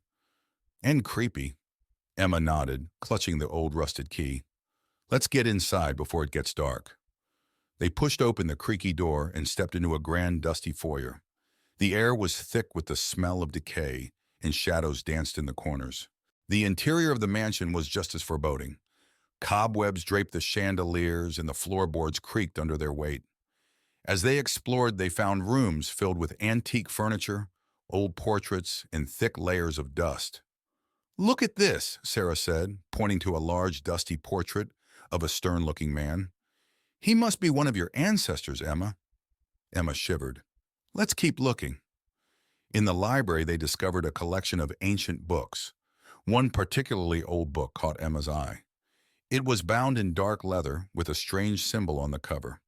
"And creepy," Emma nodded, clutching the old rusted key. "Let's get inside before it gets dark." They pushed open the creaky door and stepped into a grand dusty foyer. The air was thick with the smell of decay, and shadows danced in the corners. The interior of the mansion was just as foreboding. Cobwebs draped the chandeliers, and the floorboards creaked under their weight. As they explored, they found rooms filled with antique furniture, old portraits, and thick layers of dust. "Look at this," Sarah said, pointing to a large, dusty portrait of a stern-looking man. "He must be one of your ancestors, Emma." Emma shivered. "Let's keep looking." In the library, they discovered a collection of ancient books. One particularly old book caught Emma's eye. It was bound in dark leather with a strange symbol on the cover.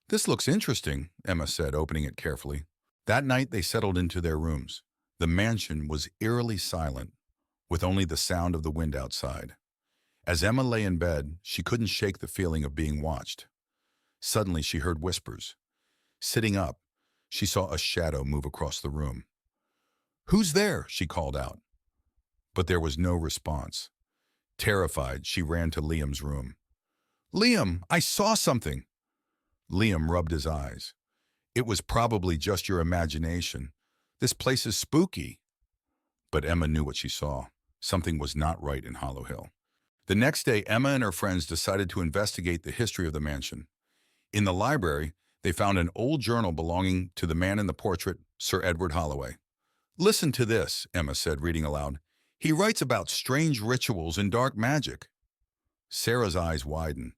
"This looks interesting," Emma said, opening it carefully. That night, they settled into their rooms. The mansion was eerily silent, with only the sound of the wind outside. As Emma lay in bed, she couldn't shake the feeling of being watched. Suddenly, she heard whispers. Sitting up, she saw a shadow move across the room. "Who's there?" she called out. But there was no response. Terrified, she ran to Liam's room. "Liam, I saw something." Liam rubbed his eyes. "It was probably just your imagination. This place is spooky." But Emma knew what she saw. Something was not right in Hollow Hill. The next day, Emma and her friends decided to investigate the history of the mansion. In the library, they found an old journal belonging to the man in the portrait, Sir Edward Holloway. "Listen to this," Emma said, reading aloud. "He writes about strange rituals and dark magic." Sarah's eyes widen.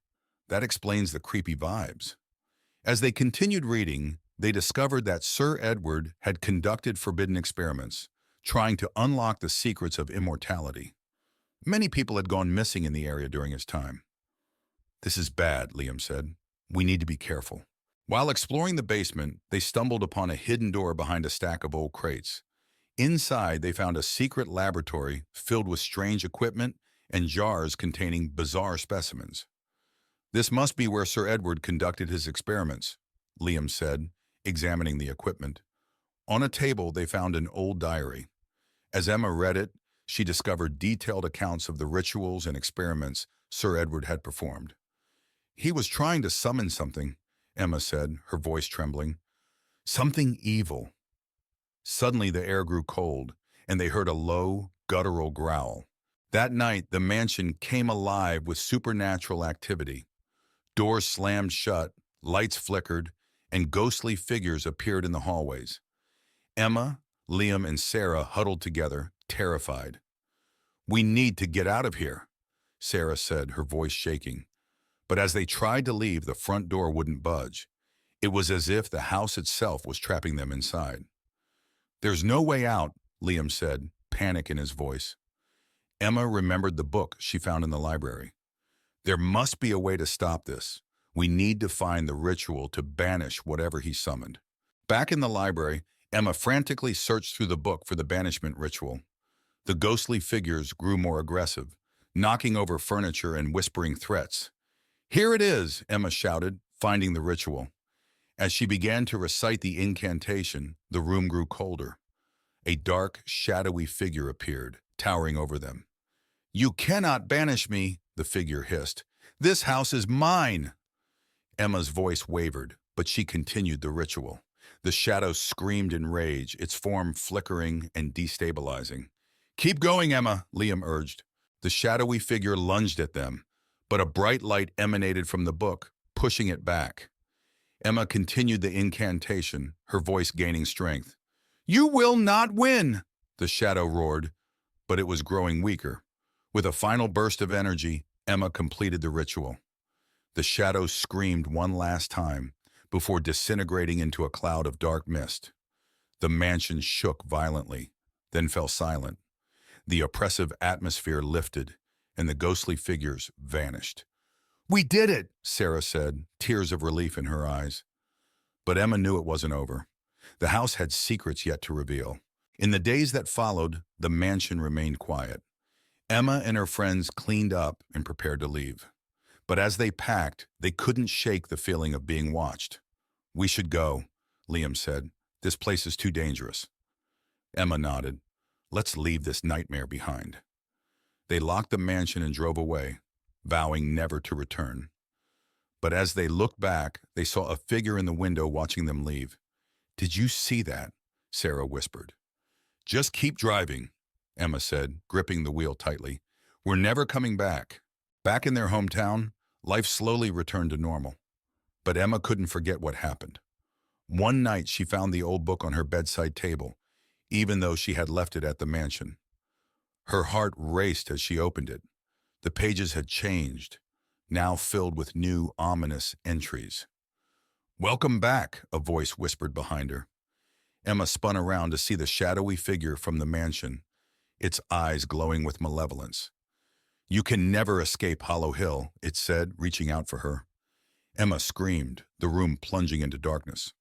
That explains the creepy vibes. As they continued reading, they discovered that Sir Edward had conducted forbidden experiments, trying to unlock the secrets of immortality. Many people had gone missing in the area during his time. "This is bad," Liam said. "We need to be careful." While exploring the basement, they stumbled upon a hidden door behind a stack of old crates. Inside, they found a secret laboratory filled with strange equipment and jars containing bizarre specimens. "This must be where Sir Edward conducted his experiments," Liam said, examining the equipment. On a table, they found an old diary. As Emma read it, she discovered detailed accounts of the rituals and experiments Sir Edward had performed. "He was trying to summon something," Emma said, her voice trembling. "Something evil." Suddenly the air grew cold, and they heard a low, guttural growl. That night, the mansion came alive with supernatural activity. Doors slammed shut, lights flickered, and ghostly figures appeared in the hallways. Emma, Liam, and Sarah huddled together, terrified. "We need to get out of here," Sarah said, her voice shaking. But as they tried to leave, the front door wouldn't budge. It was as if the house itself was trapping them inside. "There's no way out," Liam said, panic in his voice. Emma remembered the book she found in the library. "There must be a way to stop this. We need to find the ritual to banish whatever he summoned." Back in the library, Emma frantically searched through the book for the banishment ritual. The ghostly figures grew more aggressive, knocking over furniture and whispering threats. "Here it is," Emma shouted, finding the ritual. As she began to recite the incantation, the room grew colder. A dark, shadowy figure appeared, towering over them. "You cannot banish me," the figure hissed. "This house is mine." Emma's voice wavered, but she continued the ritual. The shadow screamed in rage, its form flickering and destabilizing. "Keep going, Emma," Liam urged. The shadowy figure lunged at them, but a bright light emanated from the book, pushing it back. Emma continued the incantation, her voice gaining strength. "You will not win," the shadow roared, but it was growing weaker. With a final burst of energy, Emma completed the ritual. The shadow screamed one last time before disintegrating into a cloud of dark mist. The mansion shook violently, then fell silent. The oppressive atmosphere lifted, and the ghostly figures vanished. "We did it," Sarah said, tears of relief in her eyes. But Emma knew it wasn't over. The house had secrets yet to reveal. In the days that followed, the mansion remained quiet. Emma and her friends cleaned up and prepared to leave. But as they packed, they couldn't shake the feeling of being watched. "We should go," Liam said. "This place is too dangerous." Emma nodded. "Let's leave this nightmare behind." They locked the mansion and drove away, vowing never to return. But as they looked back, they saw a figure in the window watching them leave. "Did you see that?" Sarah whispered. "Just keep driving," Emma said, gripping the wheel tightly. "We're never coming back." Back in their hometown, life slowly returned to normal. But Emma couldn't forget what happened. One night she found the old book on her bedside table, even though she had left it at the mansion. Her heart raced as she opened it. The pages had changed, now filled with new, ominous entries. "Welcome back," a voice whispered behind her. Emma spun around to see the shadowy figure from the mansion, its eyes glowing with malevolence. "You can never escape Hollow Hill," it said, reaching out for her. Emma screamed, the room plunging into darkness.